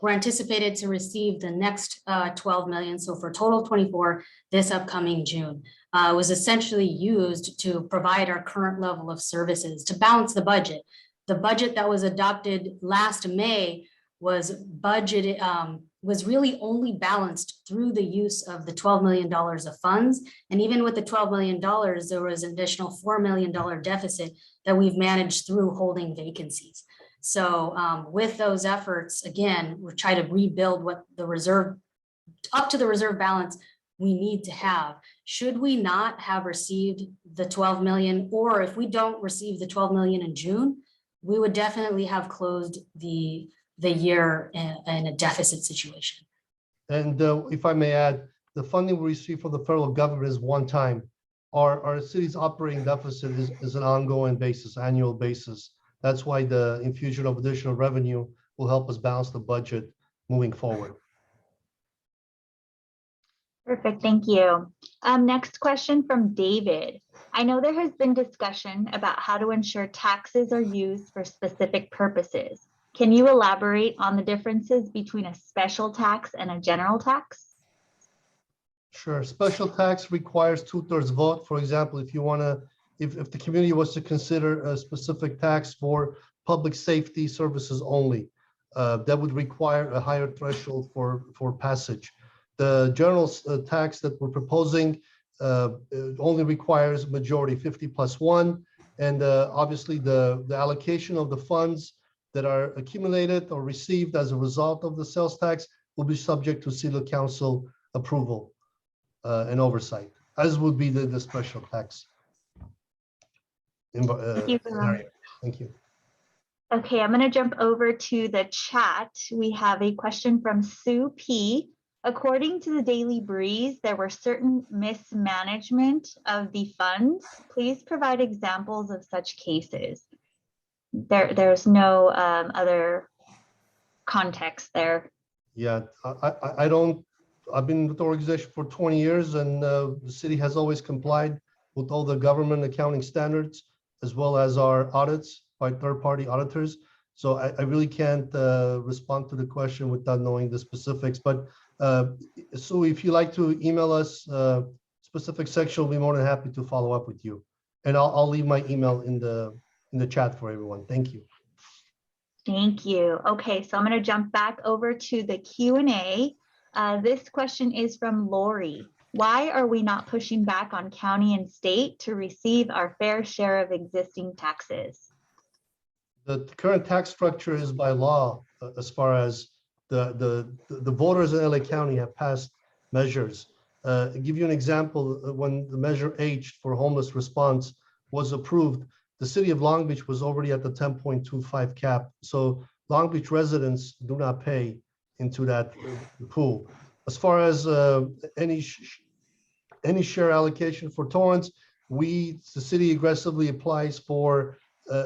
We're anticipated to receive the next 12 million. So for a total of 24 this upcoming June. It was essentially used to provide our current level of services to balance the budget. The budget that was adopted last May was budgeted, was really only balanced through the use of the $12 million of funds. And even with the $12 million, there was an additional $4 million deficit that we've managed through holding vacancies. So with those efforts, again, we're trying to rebuild what the reserve, up to the reserve balance we need to have. Should we not have received the 12 million, or if we don't receive the 12 million in June, we would definitely have closed the year in a deficit situation. And if I may add, the funding we receive from the federal government is one time. Our city's operating deficit is an ongoing basis, annual basis. That's why the infusion of additional revenue will help us balance the budget moving forward. Perfect, thank you. Next question from David. I know there has been discussion about how to ensure taxes are used for specific purposes. Can you elaborate on the differences between a special tax and a general tax? Sure. Special tax requires 2/3 vote. For example, if you want to, if the community was to consider a specific tax for public safety services only, that would require a higher threshold for passage. The general tax that we're proposing only requires majority 50+1, and obviously the allocation of the funds that are accumulated or received as a result of the sales tax will be subject to City Council approval and oversight, as would be the special tax. Thank you. Okay, I'm going to jump over to the chat. We have a question from Sue P. According to the Daily Breeze, there were certain mismanagement of the funds. Please provide examples of such cases. There's no other context there. Yeah, I don't, I've been with the organization for 20 years, and the city has always complied with all the government accounting standards, as well as our audits by third-party auditors. So I really can't respond to the question without knowing the specifics. But so if you like to email us specific section, we'll be more than happy to follow up with you. And I'll leave my email in the chat for everyone. Thank you. Thank you. Okay, so I'm going to jump back over to the Q&A. This question is from Lori. Why are we not pushing back on county and state to receive our fair share of existing taxes? The current tax structure is by law, as far as the voters in LA County have passed measures. I'll give you an example. When the measure H for homeless response was approved, the city of Long Beach was already at the 10.25 cap. So Long Beach residents do not pay into that pool. As far as any share allocation for Torrance, the city aggressively applies for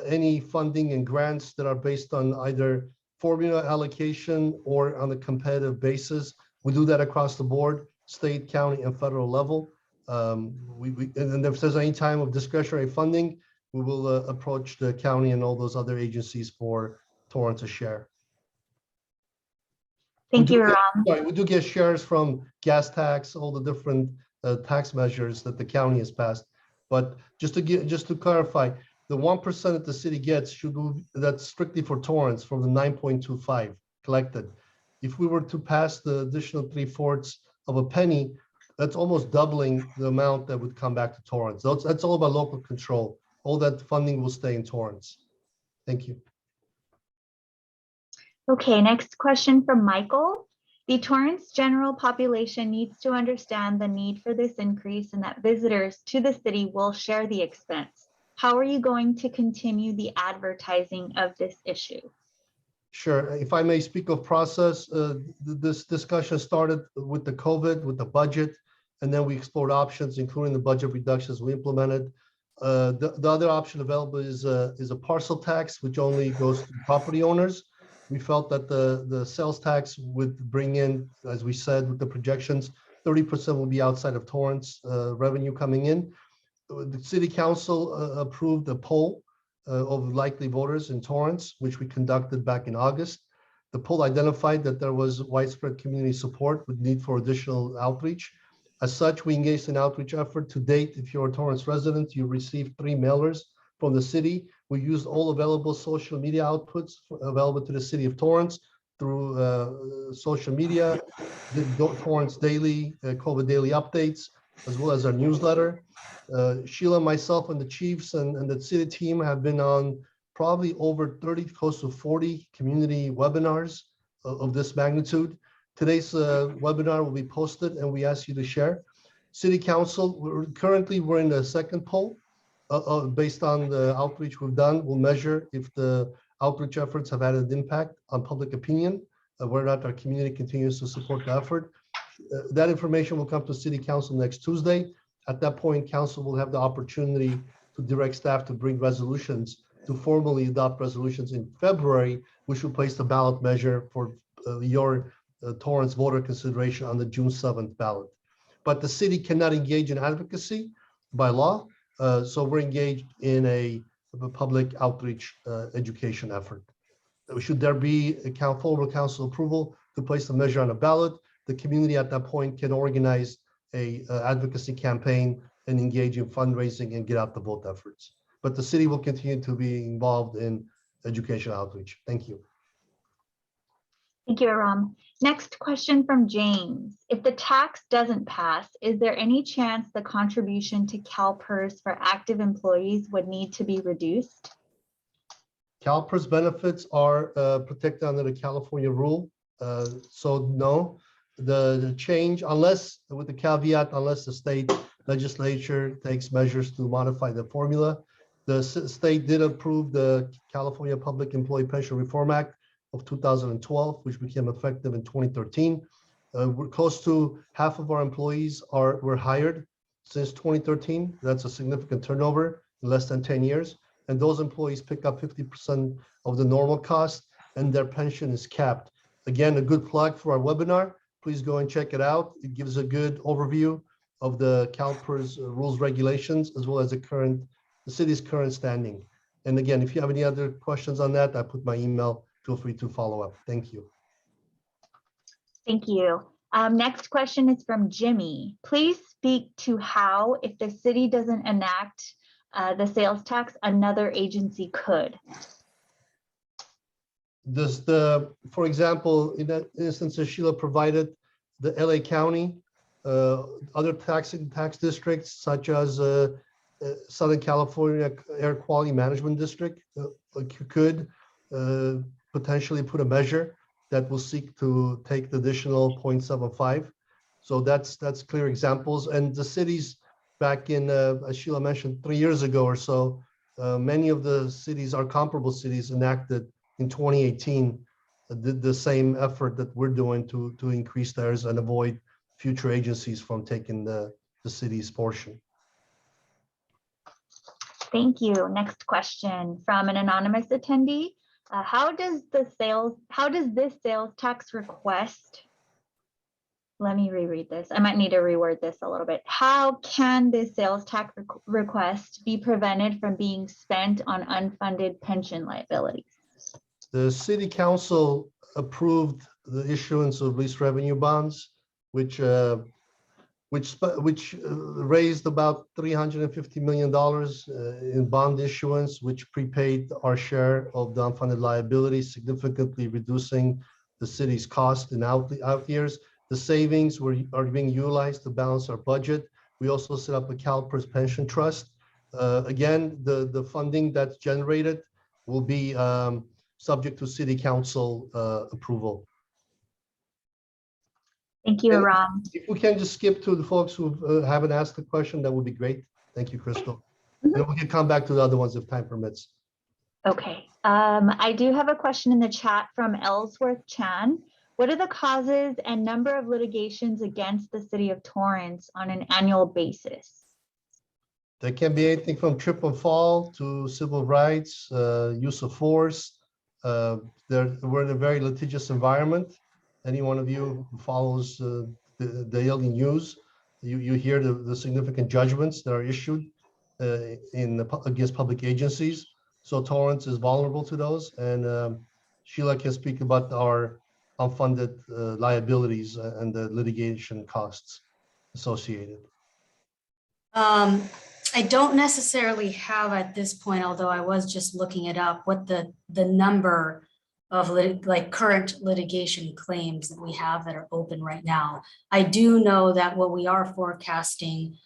any funding and grants that are based on either formula allocation or on a competitive basis. We do that across the board, state, county, and federal level. And if there's any time of discretionary funding, we will approach the county and all those other agencies for Torrance to share. Thank you, Ram. We do get shares from gas tax, all the different tax measures that the county has passed. But just to clarify, the 1% that the city gets that's strictly for Torrance from the 9.25 collected. If we were to pass the additional 3/4 of a penny, That's almost doubling the amount that would come back to Torrance. That's all about local control. All that funding will stay in Torrance. Thank you. Okay, next question from Michael. The Torrance general population needs to understand the need for this increase and that visitors to the city will share the expense. How are you going to continue the advertising of this issue? Sure. If I may speak of process, this discussion started with the COVID, with the budget, and then we explored options, including the budget reductions we implemented. The other option available is a parcel tax, which only goes to property owners. We felt that the sales tax would bring in, as we said, with the projections, 30% will be outside of Torrance revenue coming in. The city council approved a poll of likely voters in Torrance, which we conducted back in August. The poll identified that there was widespread community support with need for additional outreach. As such, we engaged in outreach effort. To date, if you're a Torrance resident, you received 3 mailers from the city. We used all available social media outputs available to the city of Torrance through social media, the Torrance Daily, COVID Daily Updates, as well as our newsletter. Sheila, myself, and the chiefs and the city team have been on probably over 30, close to 40 community webinars of this magnitude. Today's webinar will be posted and we ask you to share. City Council, we're in the second poll. Based on the outreach we've done, we'll measure if the outreach efforts have had an impact on public opinion, whether or not our community continues to support the effort. That information will come to City Council next Tuesday. At that point, Council will have the opportunity to direct staff to bring resolutions, to formally adopt resolutions in February, which will place the ballot measure for your Torrance voter consideration on the June 7th ballot. But the city cannot engage in advocacy by law, so we're engaged in a public outreach education effort. Should there be a full council approval to place the measure on a ballot, the community at that point can organize a advocacy campaign and engage in fundraising and get out the vote efforts. But the city will continue to be involved in education outreach. Thank you. Thank you, Aram. Next question from James. If the tax doesn't pass, is there any chance the contribution to CalPERS for active employees would need to be reduced? CalPERS benefits are protected under the California rule. So no, the change, unless with the caveat, unless the state legislature takes measures to modify the formula. The state did approve the California Public Employee Pension Reform Act of 2012, which became effective in 2013. We're close to half of our employees were hired since 2013. That's a significant turnover in less than 10 years. And those employees pick up 50% of the normal cost and their pension is capped. Again, a good plug for our webinar. Please go and check it out. It gives a good overview of the CalPERS rules, regulations, as well as the city's current standing. And again, if you have any other questions on that, I put my email, feel free to follow up. Thank you. Thank you. Next question is from Jimmy. Please speak to how, if the city doesn't enact the sales tax, another agency could. For example, in that instance that Sheila provided, the LA County, other tax districts such as Southern California Air Quality Management District could potentially put a measure that will seek to take the additional 0.75. So that's clear examples. And the cities back in, as Sheila mentioned, 3 years ago or so, many of the cities, our comparable cities, enacted in 2018 did the same effort that we're doing to increase theirs and avoid future agencies from taking the city's portion. Thank you. Next question from an anonymous attendee. How does this sales tax request, let me reread this. I might need to reword this a little bit. How can this sales tax request be prevented from being spent on unfunded pension liabilities? The city council approved the issuance of lease revenue bonds, which raised about $350 million in bond issuance, which prepaid our share of the unfunded liability, significantly reducing the city's cost in out years. The savings are being utilized to balance our budget. We also set up a CalPERS pension trust. Again, the funding that's generated will be subject to city council approval. Thank you, And- Aram. If we can just skip to the folks who haven't asked the question, that would be great. Thank you, Crystal. Mhm. And we can come back to the other ones if time permits. Okay, I do have a question in the chat from Ellsworth Chan. What are the causes and number of litigations against the city of Torrance on an annual basis? There can be anything from trip and fall to civil rights, use of force. We're in a very litigious environment. Any one of you who follows the daily news, you hear the significant judgments that are issued against public agencies. So Torrance is vulnerable to those, and Sheila can speak about our unfunded liabilities and the litigation costs associated. I don't necessarily have at this point, although I was just looking it up, what the number of current litigation claims that we have that are open right now. I do know that what we are forecasting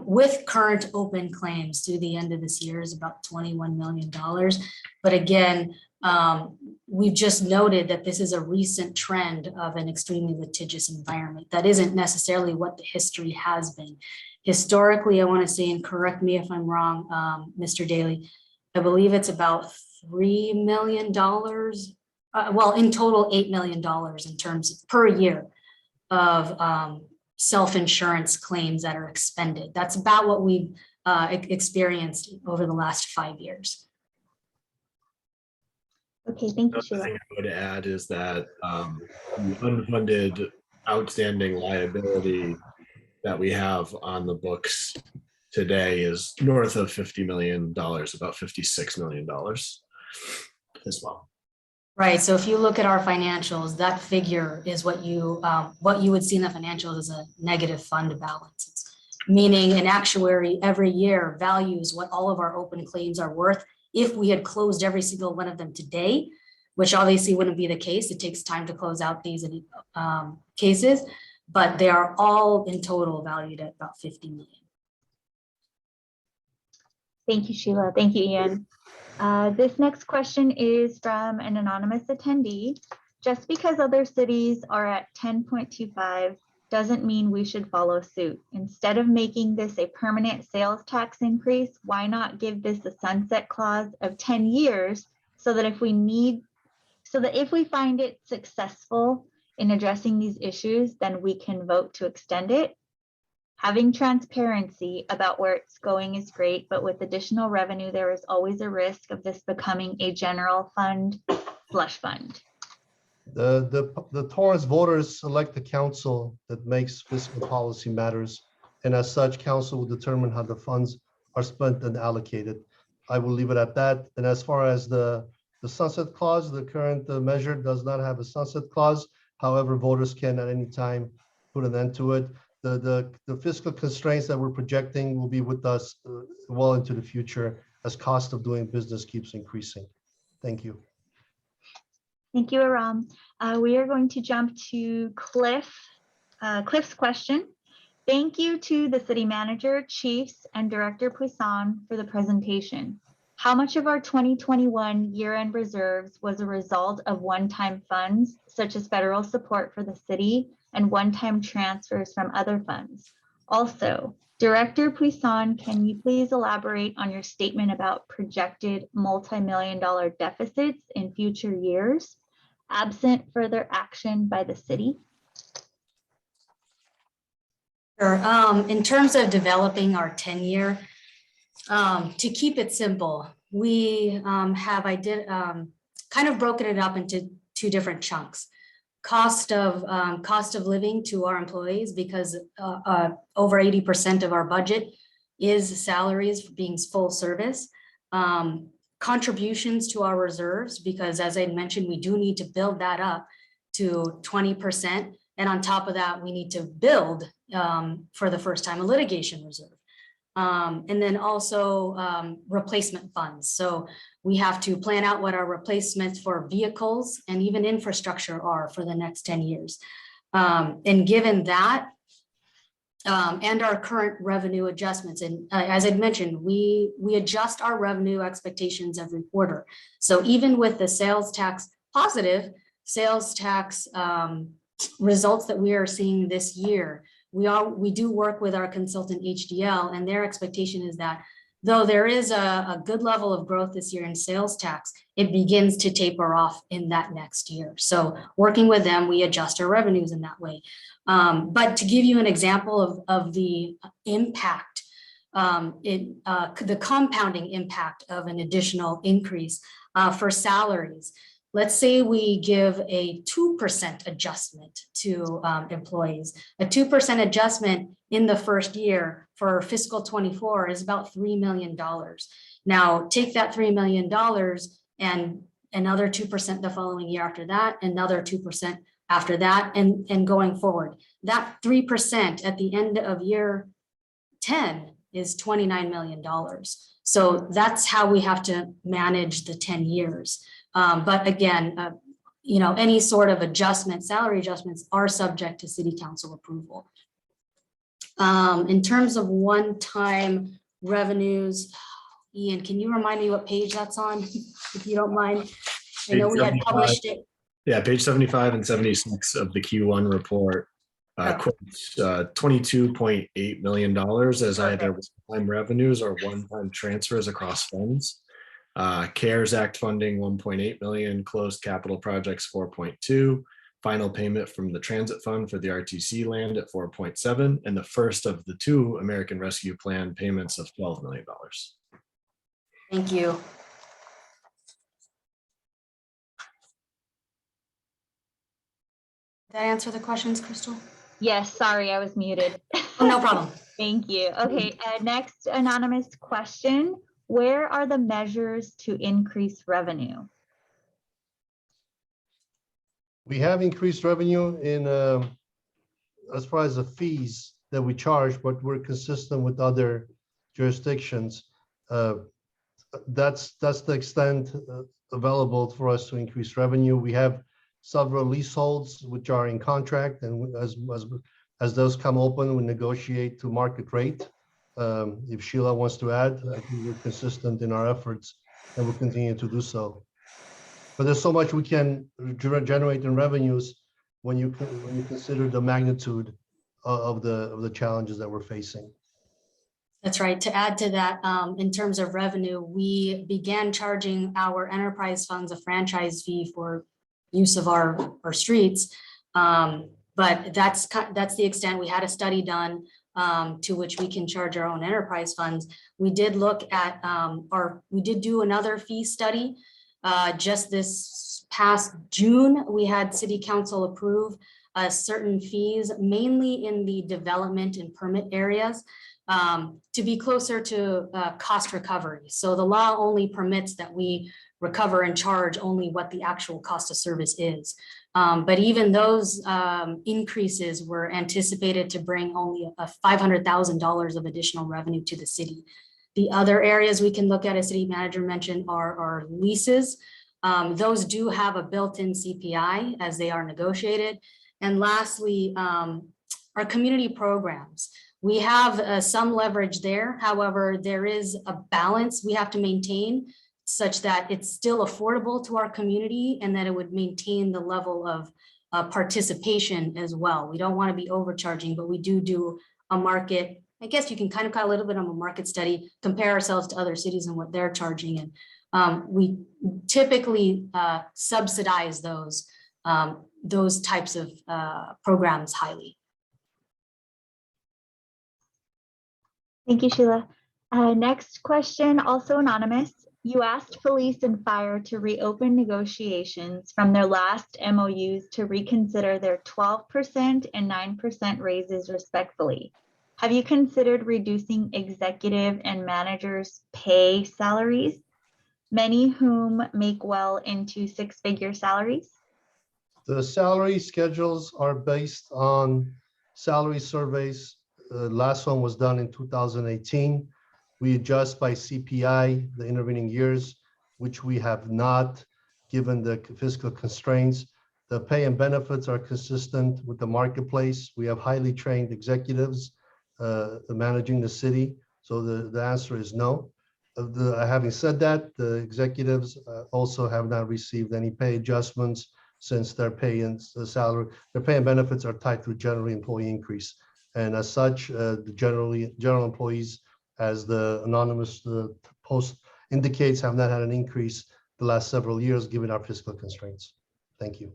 with current open claims through the end of this year is about $21 million. But again, we've just noted that this is a recent trend of an extremely litigious environment. That isn't necessarily what the history has been. Historically, I want to say, and correct me if I'm wrong, Mr. Daly, I believe it's about $3 million. Well, in total, $8 million in terms per year of self-insurance claims that are expended. That's about what we've experienced over the last 5 years. Okay, thank you, Another Sheila. thing I would add is that the unfunded outstanding liability that we have on the books today is north of $50 million, about $56 million as well. Right. So if you look at our financials, that figure is what you would see in the financials as a negative fund balance. It's meaning an actuary every year values what all of our open claims are worth. If we had closed every single one of them today, which obviously wouldn't be the case, it takes time to close out these cases, but they are all in total valued at about 50 million. Thank you, Sheila. Thank you, Ian. This next question is from an anonymous attendee. Just because other cities are at 10.25 doesn't mean we should follow suit. Instead of making this a permanent sales tax increase, why not give this a sunset clause of 10 years so that if we find it successful in addressing these issues, then we can vote to extend it. Having transparency about where it's going is great, but with additional revenue, there is always a risk of this becoming a general fund slush fund. The Torrance voters select the council that makes fiscal policy matters, and as such, council will determine how the funds are spent and allocated. I will leave it at that. And as far as the sunset clause, the current measure does not have a sunset clause. However, voters can at any time put an end to it. The fiscal constraints that we're projecting will be with us well into the future as cost of doing business keeps increasing. Thank you. Thank you, Aram. We are going to jump to Cliff's question. Thank you to the city manager, chiefs, and Director Poisson for the presentation. How much of our 2021 year-end reserves was a result of one-time funds, such as federal support for the city and one-time transfers from other funds? Also, Director Poisson, can you please elaborate on your statement about projected multi-million-dollar deficits in future years, absent further action by the city? Sure. In terms of developing our 10-year, to keep it simple, we kind of broken it up into two different chunks. Cost of living to our employees, because over 80% of our budget is salaries being full service. Contributions to our reserves, because as I mentioned, we do need to build that up to 20%. And on top of that, we need to build for the first time a litigation reserve. And then also replacement funds. So we have to plan out what our replacements for vehicles and even infrastructure are for the next 10 years. And given that, and our current revenue adjustments. And as I'd mentioned, we adjust our revenue expectations every quarter. So even with the sales tax positive sales tax results that we are seeing this year, we do work with our consultant HDL, and their expectation is that though there is a good level of growth this year in sales tax, it begins to taper off in that next year. So working with them, we adjust our revenues in that way. But to give you an example of the impact, the compounding impact of an additional increase for salaries, let's say we give a 2% adjustment to employees. A 2% adjustment in the first year for fiscal 24 is about $3 million. Now take that $3 million and another 2% the following year after that, another 2% after that, and going forward. That 3% at the end of year 10 is $29 million. So that's how we have to manage the 10 years. But again, any sort of adjustment, salary adjustments are subject to city council approval. In terms of one-time revenues, Ian, can you remind me what page that's on, if you don't mind? I know we had published it. Yeah, page 75 and 76 of the Q1 report quotes $22.8 million as either one-time revenues or one-time transfers across funds. CARES Act funding 1.8 million, closed capital projects 4.2, final payment from the transit fund for the RTC land at 4.7, and the first of the 2 American Rescue Plan payments of $12 million. Thank you. Did that answer the questions, Crystal? Yes, sorry, I was muted. Oh, no problem. Thank you. Okay, next anonymous question. Where are the measures to increase revenue? We have increased revenue in as far as the fees that we charge, but we're consistent with other jurisdictions. That's the extent available for us to increase revenue. We have several leaseholds which are in contract, and as those come open, we negotiate to market rate. If Sheila wants to add, I think we're consistent in our efforts and we'll continue to do so. But there's so much we can generate in revenues when you consider the magnitude of the challenges that we're facing. That's right. To add to that, in terms of revenue, we began charging our enterprise funds a franchise fee for use of our streets. But that's the extent. We had a study done to which we can charge our own enterprise funds. We did look at, we did do another fee study. Just this past June, we had City Council approve certain fees, mainly in the development and permit areas, to be closer to cost recovery. So the law only permits that we recover and charge only what the actual cost of service is. But even those increases were anticipated to bring only $500,000 of additional revenue to the city. The other areas we can look at, as city manager mentioned, are leases. Those do have a built-in CPI as they are negotiated. And lastly, our community programs. We have some leverage there. However, there is a balance we have to maintain such that it's still affordable to our community and that it would maintain the level of participation as well. We don't want to be overcharging, but we do a market, I guess you can kind of call a little bit of a market study, compare ourselves to other cities and what they're charging. And we typically subsidize those types of programs highly. Thank you, Sheila. Next question, also anonymous. You asked police and fire to reopen negotiations from their last MOUs to reconsider their 12% and 9% raises respectfully. Have you considered reducing executive and managers' pay salaries, many whom make well into 6-figure salaries? The salary schedules are based on salary surveys. Last one was done in 2018. We adjust by CPI the intervening years, which we have not given the fiscal constraints. The pay and benefits are consistent with the marketplace. We have highly trained executives managing the city. So the answer is no. Having said that, the executives also have not received any pay adjustments since their pay and their pay and benefits are tied to general employee increase. And as such, the general employees, as the anonymous post indicates, have not had an increase the last several years given our fiscal constraints. Thank you.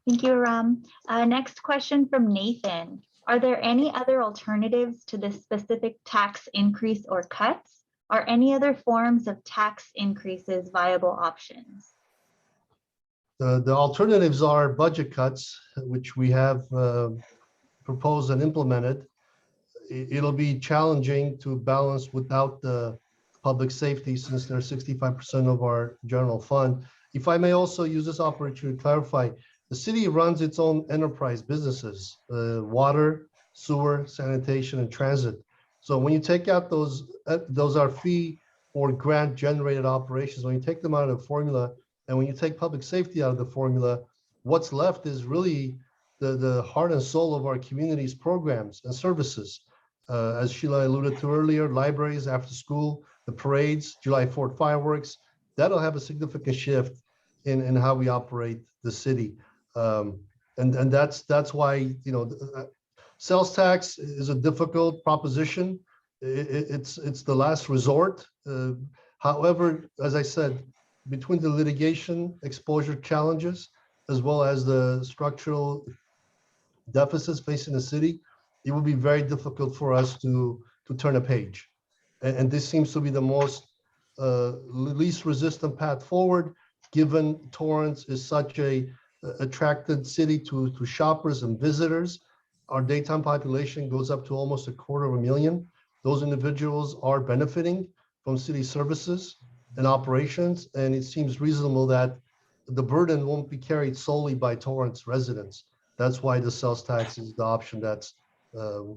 Thank you, Ram. Next question from Nathan. Are there any other alternatives to this specific tax increase or cuts? Are any other forms of tax increases viable options? The alternatives are budget cuts, which we have proposed and implemented. It'll be challenging to balance without the public safety since they're 65% of our general fund. If I may also use this opportunity to clarify, the city runs its own enterprise businesses, water, sewer, sanitation, and transit. So when you take out those are fee or grant generated operations. When you take them out of the formula, and when you take public safety out of the formula, what's left is really the heart and soul of our community's programs and services. As Sheila alluded to earlier, libraries, after school, the parades, July 4th fireworks, that'll have a significant shift in how we operate the city. And that's why, sales tax is a difficult proposition. It's the last resort. However, as I said, between the litigation exposure challenges, as well as the structural deficits facing the city, it will be very difficult for us to turn a page. And this seems to be the most least resistant path forward, given Torrance is such a attracted city to shoppers and visitors. Our daytime population goes up to almost 250,000. Those individuals are benefiting from city services and operations, and it seems reasonable that the burden won't be carried solely by Torrance residents. That's why the sales tax is the option that's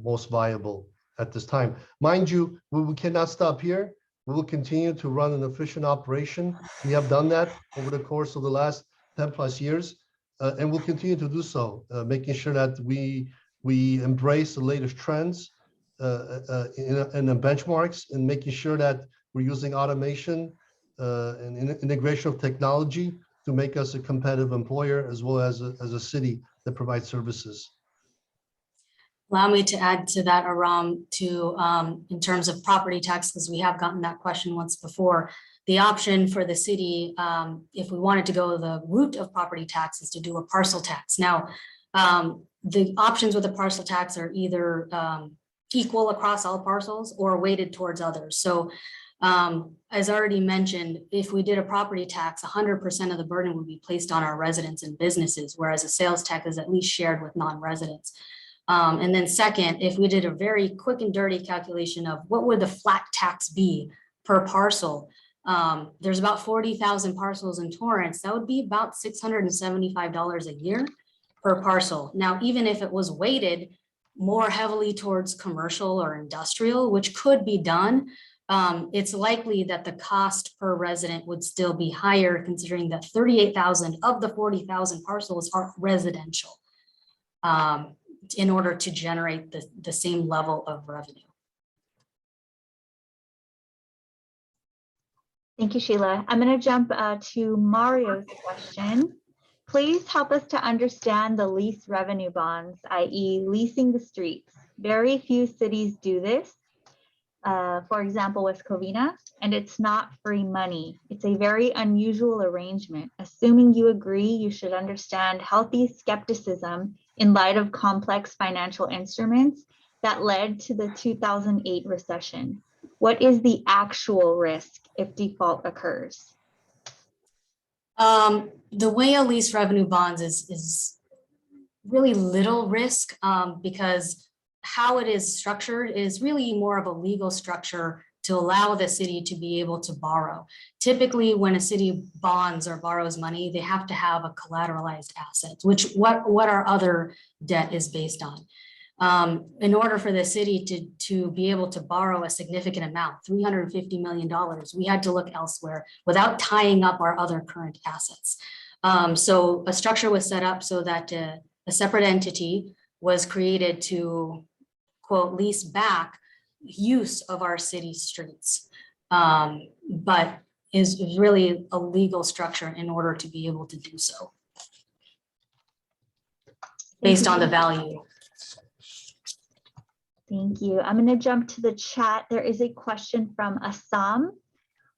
most viable at this time. Mind you, we cannot stop here. We will continue to run an efficient operation. We have done that over the course of the last 10 plus years, and we'll continue to do so, making sure that we embrace the latest trends and the benchmarks, and making sure that we're using automation and integration of technology to make us a competitive employer, as well as a city that provides services. Allow me to add to that, Aram, in terms of property tax, because we have gotten that question once before. The option for the city, if we wanted to go the route of property tax, is to do a parcel tax. Now, the options with the parcel tax are either equal across all parcels or weighted towards others. So as already mentioned, if we did a property tax, 100% of the burden would be placed on our residents and businesses, whereas a sales tax is at least shared with non-residents. And then second, if we did a very quick and dirty calculation of what would the flat tax be per parcel, there's about 40,000 parcels in Torrance. That would be about $675 a year per parcel. Now, even if it was weighted more heavily towards commercial or industrial, which could be done, it's likely that the cost per resident would still be higher, considering that 38,000 of the 40,000 parcels are residential, in order to generate the same level of revenue. Thank you, Sheila. I'm going to jump to Mario's question. Please help us to understand the lease revenue bonds, i.e. leasing the streets. Very few cities do this. For example, West Covina, and it's not free money. It's a very unusual arrangement. Assuming you agree, you should understand healthy skepticism in light of complex financial instruments that led to the 2008 recession. What is the actual risk if default occurs? The way a lease revenue bonds is really little risk, because how it is structured is really more of a legal structure to allow the city to be able to borrow. Typically, when a city bonds or borrows money, they have to have a collateralized asset, which what our other debt is based on. In order for the city to be able to borrow a significant amount, $350 million, we had to look elsewhere without tying up our other current assets. So a structure was set up so that a separate entity was created to, quote, lease back use of our city streets, but is really a legal structure in order to be able to do so based on the value. Thank you. I'm going to jump to the chat. There is a question from Assam.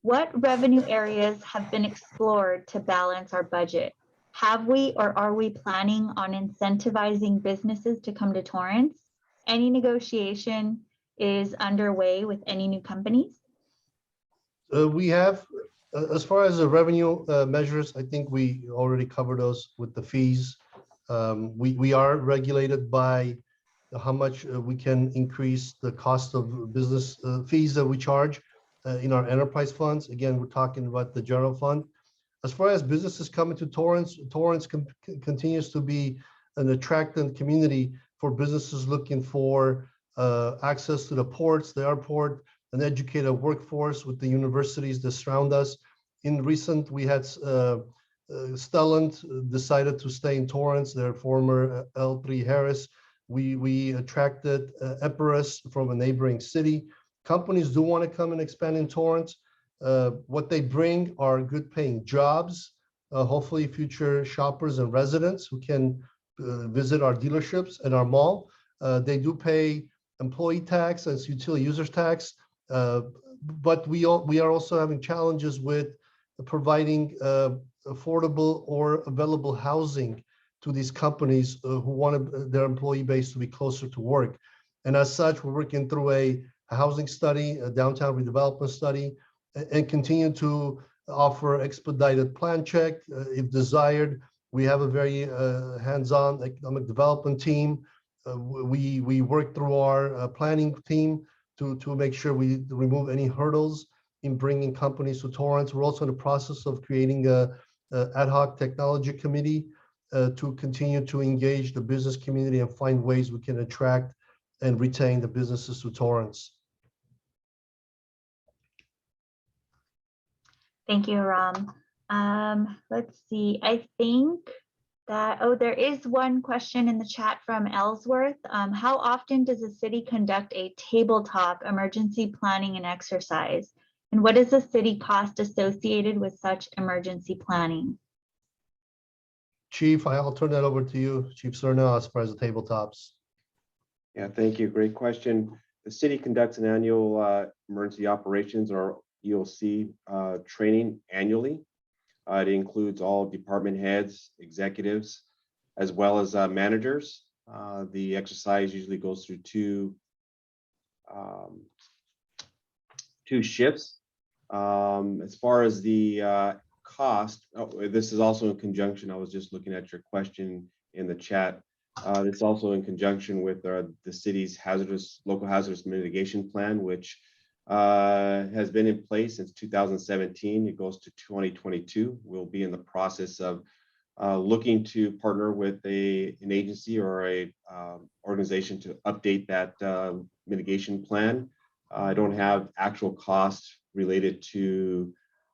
What revenue areas have been explored to balance our budget? Have we or are we planning on incentivizing businesses to come to Torrance? Any negotiation is underway with any new companies? We have, as far as the revenue measures, I think we already covered those with the fees. We are regulated by how much we can increase the cost of business fees that we charge in our enterprise funds. Again, we're talking about the general fund. As far as businesses coming to Torrance, Torrance continues to be an attractive community for businesses looking for access to the ports, the airport, an educated workforce with the universities that surround us. In recent, we had Stellant decided to stay in Torrance, their former L3 Harris. We attracted Epirus from a neighboring city. Companies do want to come and expand in Torrance. What they bring are good paying jobs, hopefully future shoppers and residents who can visit our dealerships and our mall. They do pay employee tax as utility users tax, but we are also having challenges with providing affordable or available housing to these companies who want their employee base to be closer to work. And as such, we're working through a housing study, a downtown redevelopment study, and continue to offer expedited plan check if desired. We have a very hands-on economic development team. We work through our planning team to make sure we remove any hurdles in bringing companies to Torrance. We're also in the process of creating a ad hoc technology committee to continue to engage the business community and find ways we can attract and retain the businesses to Torrance. Thank you, Aram. Let's see, I think that, there is one question in the chat from Ellsworth. How often does the city conduct a tabletop emergency planning and exercise? And what is the city cost associated with such emergency planning? Chief, I'll turn that over to you, Chief Cerna, as far as the tabletops. Yeah, thank you. Great question. The city conducts an annual emergency operations or EOC training annually. It includes all department heads, executives, as well as managers. The exercise usually goes through two shifts. As far as the cost, this is also in conjunction. I was just looking at your question in the chat. It's also in conjunction with the city's local hazardous mitigation plan, which has been in place since 2017. It goes to 2022. We'll be in the process of looking to partner with an agency or a organization to update that mitigation plan. I don't have actual costs related to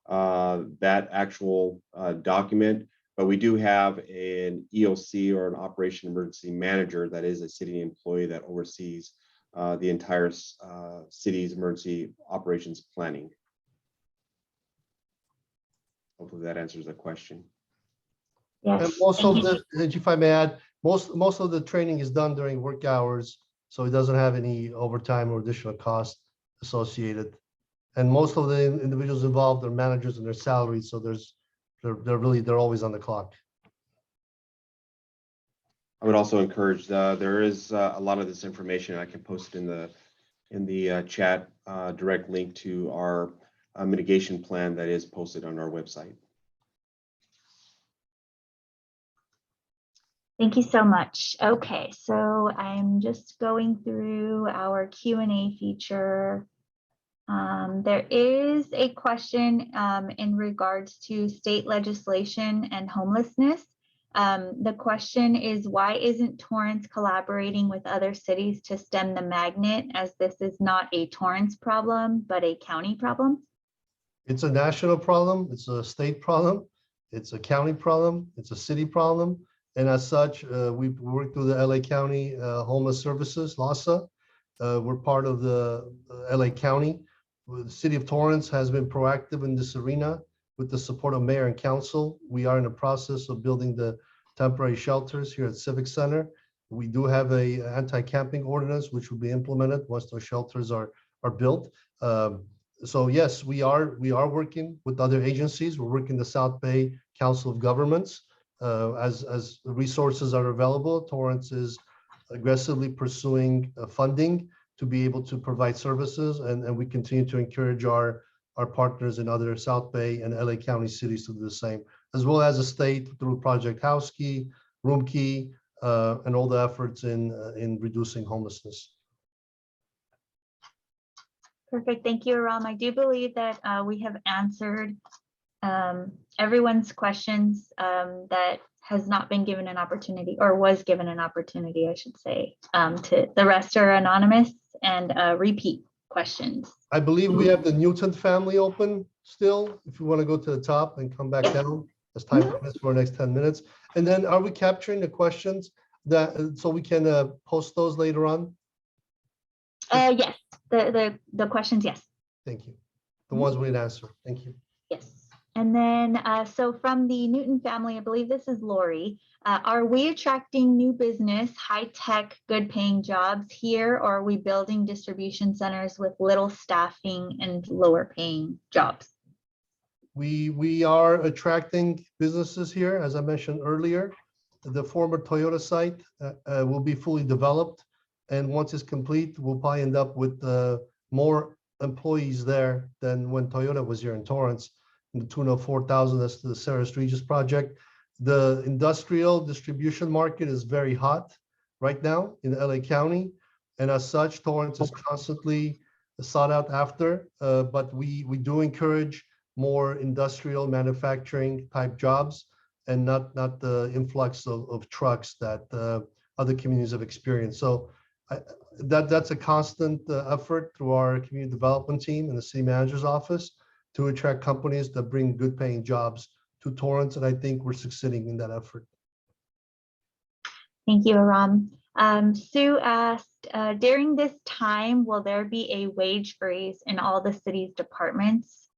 that actual document, but we do have an EOC or an operation emergency manager that is a city employee that oversees the entire city's emergency operations planning. Hopefully that answers the question. Yes. And most of the, if I may add, most of the training is done during work hours, so it doesn't have any overtime or additional cost associated. And most of the individuals involved are managers and their salaries, so they're always on the clock. I would also encourage, there is a lot of this information I can post in the chat, direct link to our mitigation plan that is posted on our website. Thank you so much. Okay, so I'm just going through our Q&A feature. There is a question in regards to state legislation and homelessness. The question is, why isn't Torrance collaborating with other cities to stem the magnet, as this is not a Torrance problem, but a county problem? It's a national problem. It's a state problem. It's a county problem. It's a city problem. And as such, we've worked with the LA County Homeless Services, LAHSA. We're part of the LA County. The City of Torrance has been proactive in this arena with the support of mayor and council. We are in the process of building the temporary shelters here at Civic Center. We do have a anti-camping ordinance, which will be implemented once those shelters are built. So yes, we are working with other agencies. We're working the South Bay Council of Governments. As resources are available, Torrance is aggressively pursuing funding to be able to provide services, and we continue to encourage our partners in other South Bay and LA County cities to do the same, as well as the state through Project House Key, Room Key, and all the efforts in reducing homelessness. Perfect. Thank you, Aram. I do believe that we have answered everyone's questions that has not been given an opportunity, or was given an opportunity, I should say. To the rest are anonymous and repeat questions. I believe we have the Newton family open still, if you want to go to the top and come back down as time permits for the next 10 minutes. And then are we capturing the questions that so we can post those later on? Yes, the questions, yes. Thank you. The ones we didn't answer. Thank you. Yes. And then, so from the Newton family, I believe this is Lori. Are we attracting new business, high-tech, good-paying jobs here, or are we building distribution centers with little staffing and lower-paying jobs? We are attracting businesses here, as I mentioned earlier. The former Toyota site will be fully developed, and once it's complete, we'll probably end up with more employees there than when Toyota was here in Torrance, in the tune of 4,000. That's the Ceres Regis project. The industrial distribution market is very hot right now in LA County, and as such, Torrance is constantly sought out after. But we do encourage more industrial manufacturing type jobs, and not the influx of trucks that other communities have experienced. So that's a constant effort through our community development team and the city manager's office to attract companies that bring good paying jobs to Torrance. And I think we're succeeding in that effort. Thank you, Aram. Sue asked, during this time, will there be a wage freeze in all the city's departments?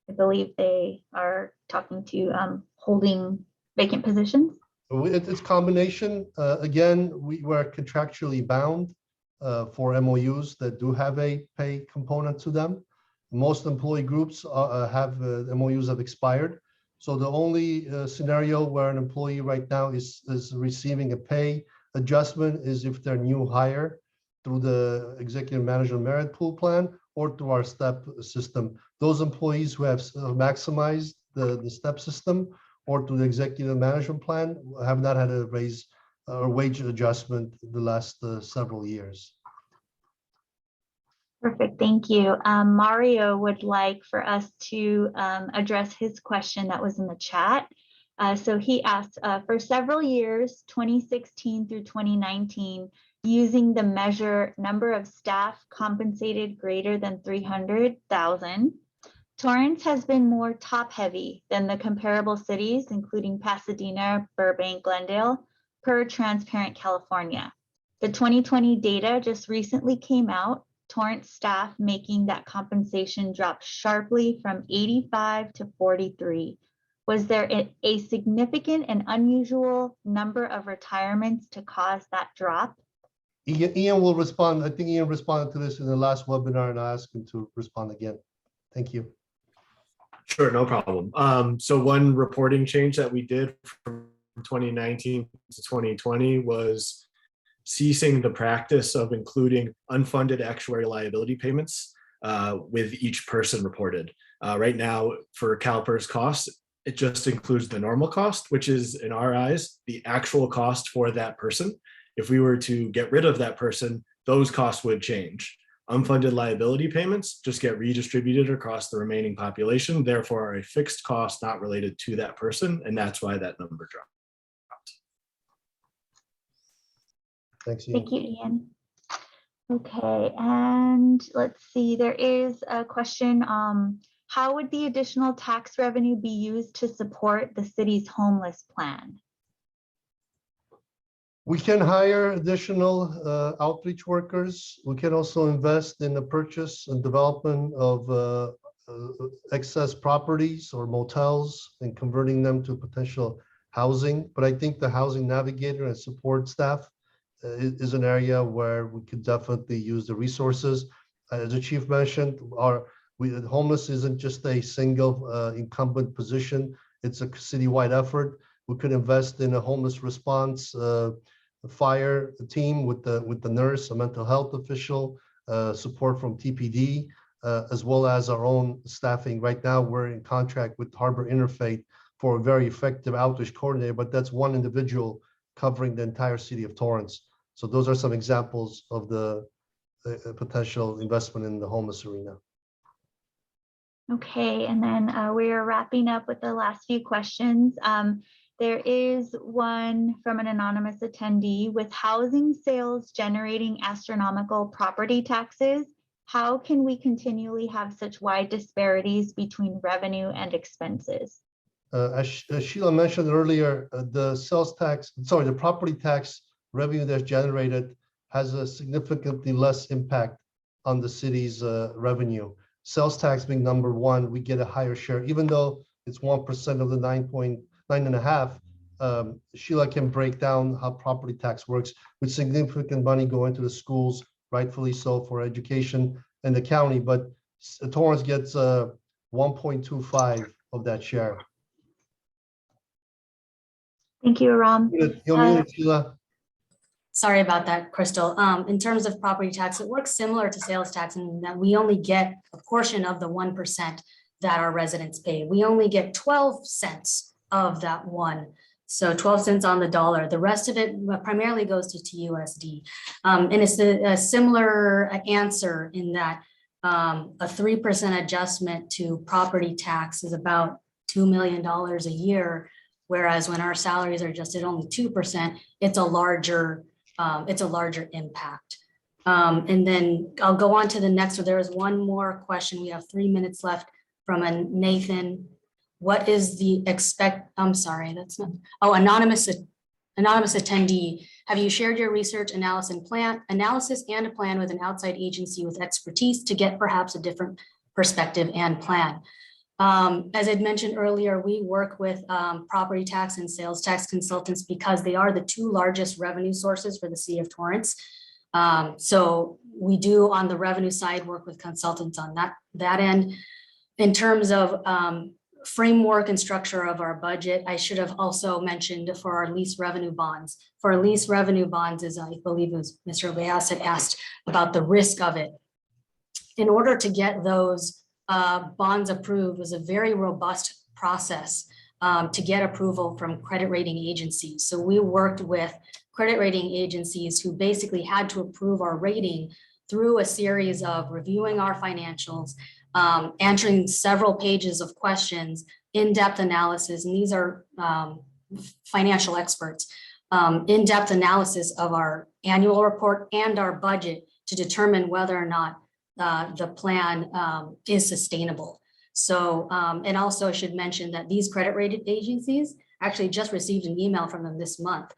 I believe they are talking to holding vacant positions. It's combination. Again, we're contractually bound for MOUs that do have a pay component to them. Most employee groups have MOUs have expired. So the only scenario where an employee right now is receiving a pay adjustment is if they're new hire through the executive manager merit pool plan or through our STEP system. Those employees who have maximized the STEP system or through the executive management plan have not had a raise or wage adjustment the last several years. Perfect, thank you. Mario would like for us to address his question that was in the chat. So he asked, for several years, 2016 through 2019, using the measure number of staff compensated greater than 300,000, Torrance has been more top heavy than the comparable cities, including Pasadena, Burbank, Glendale, per Transparent California. The 2020 data just recently came out. Torrance staff making that compensation dropped sharply from 85 to 43. Was there a significant and unusual number of retirements to cause that drop? Ian will respond. I think Ian responded to this in the last webinar, and I asked him to respond again. Thank you. Sure, no problem. So one reporting change that we did from 2019 to 2020 was ceasing the practice of including unfunded actuarial liability payments with each person reported. Right now, for CalPERS costs, it just includes the normal cost, which is, in our eyes, the actual cost for that person. If we were to get rid of that person, those costs would change. Unfunded liability payments just get redistributed across the remaining population, therefore are a fixed cost not related to that person, and that's why that number dropped. Thanks, Ian. Thank you, Ian. Okay, and let's see, there is a question. how would the additional tax revenue be used to support the city's homeless plan? We can hire additional outreach workers. We can also invest in the purchase and development of excess properties or motels and converting them to potential housing. But I think the housing navigator and support staff is an area where we could definitely use the resources. As the chief mentioned, homeless isn't just a single incumbent position. It's a citywide effort. We could invest in a homeless response fire team with the nurse, a mental health official, support from TPD, as well as our own staffing. Right now, we're in contract with Harbor Interfaith for a very effective outreach coordinator, but that's one individual covering the entire city of Torrance. So those are some examples of the potential investment in the homeless arena. Okay, and then we are wrapping up with the last few questions. There is one from an anonymous attendee. With housing sales generating astronomical property taxes, how can we continually have such wide disparities between revenue and expenses? As Sheila mentioned earlier, the property tax revenue that's generated has a significantly less impact on the city's revenue. Sales tax being number one, we get a higher share, even though it's 1% of the 9.5. Sheila can break down how property tax works, with significant money going to the schools, rightfully so, for education in the county. But Torrance gets 1.25 of that share. Thank you, Aram. You're muted, Sheila. Sorry about that, Crystal. In terms of property tax, it works similar to sales tax in that we only get a portion of the 1% that our residents pay. We only get 12 cents of that one. So 12 cents on the dollar. The rest of it primarily goes to TUSD. And it's a similar answer in that a 3% adjustment to property tax is about $2 million a year. Whereas when our salaries are adjusted only 2%, it's a larger impact. And then I'll go on to the next. So there is one more question. We have 3 minutes left from a Nathan. What is the anonymous attendee. Have you shared your research analysis and a plan with an outside agency with expertise to get perhaps a different perspective and plan? As I'd mentioned earlier, we work with property tax and sales tax consultants because they are the two largest revenue sources for the city of Torrance. So we do, on the revenue side, work with consultants on that end. In terms of framework and structure of our budget, I should have also mentioned for our lease revenue bonds. For our lease revenue bonds, as I believe it was Mr. Leas had asked about the risk of it. In order to get those bonds approved was a very robust process to get approval from credit rating agencies. So we worked with credit rating agencies who basically had to approve our rating through a series of reviewing our financials, answering several pages of questions, in-depth analysis, and these are financial experts, in-depth analysis of our annual report and our budget to determine whether or not the plan is sustainable. So, and also I should mention that these credit rated agencies actually just received an email from them this month,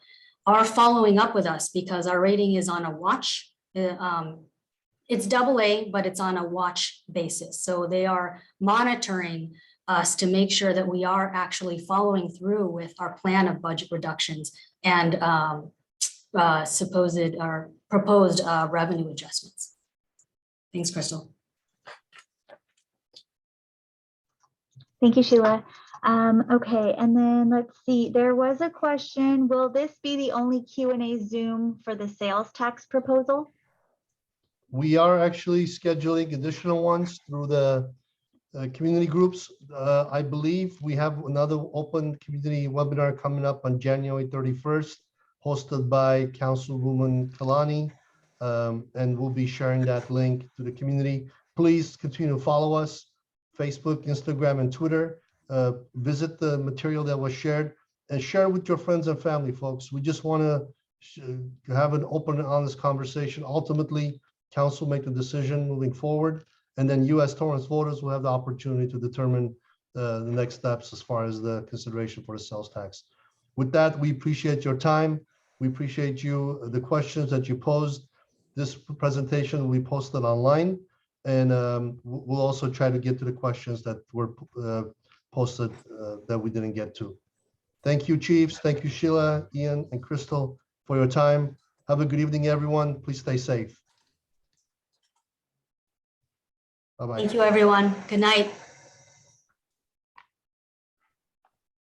are following up with us because our rating is on a watch. It's AA, but it's on a watch basis. So they are monitoring us to make sure that we are actually following through with our plan of budget reductions and proposed revenue adjustments. Thanks, Crystal. Thank you, Sheila. Okay, and then let's see, there was a question, will this be the only Q&A Zoom for the sales tax proposal? We are actually scheduling additional ones through the community groups. I believe we have another open community webinar coming up on January 31st, hosted by Councilwoman Kalani, and we'll be sharing that link to the community. Please continue to follow us, Facebook, Instagram, and Twitter. Visit the material that was shared and share with your friends and family, folks. We just want to have an open and honest conversation. Ultimately, council make the decision moving forward, And then you as Torrance voters will have the opportunity to determine the next steps as far as the consideration for the sales tax. With that, we appreciate your time. We appreciate the questions that you posed. This presentation will be posted online, and we'll also try to get to the questions that were posted that we didn't get to. Thank you, Chiefs. Thank you, Sheila, Ian, and Crystal, for your time. Have a good evening, everyone. Please stay safe. Bye-bye. Thank you, everyone. Good night.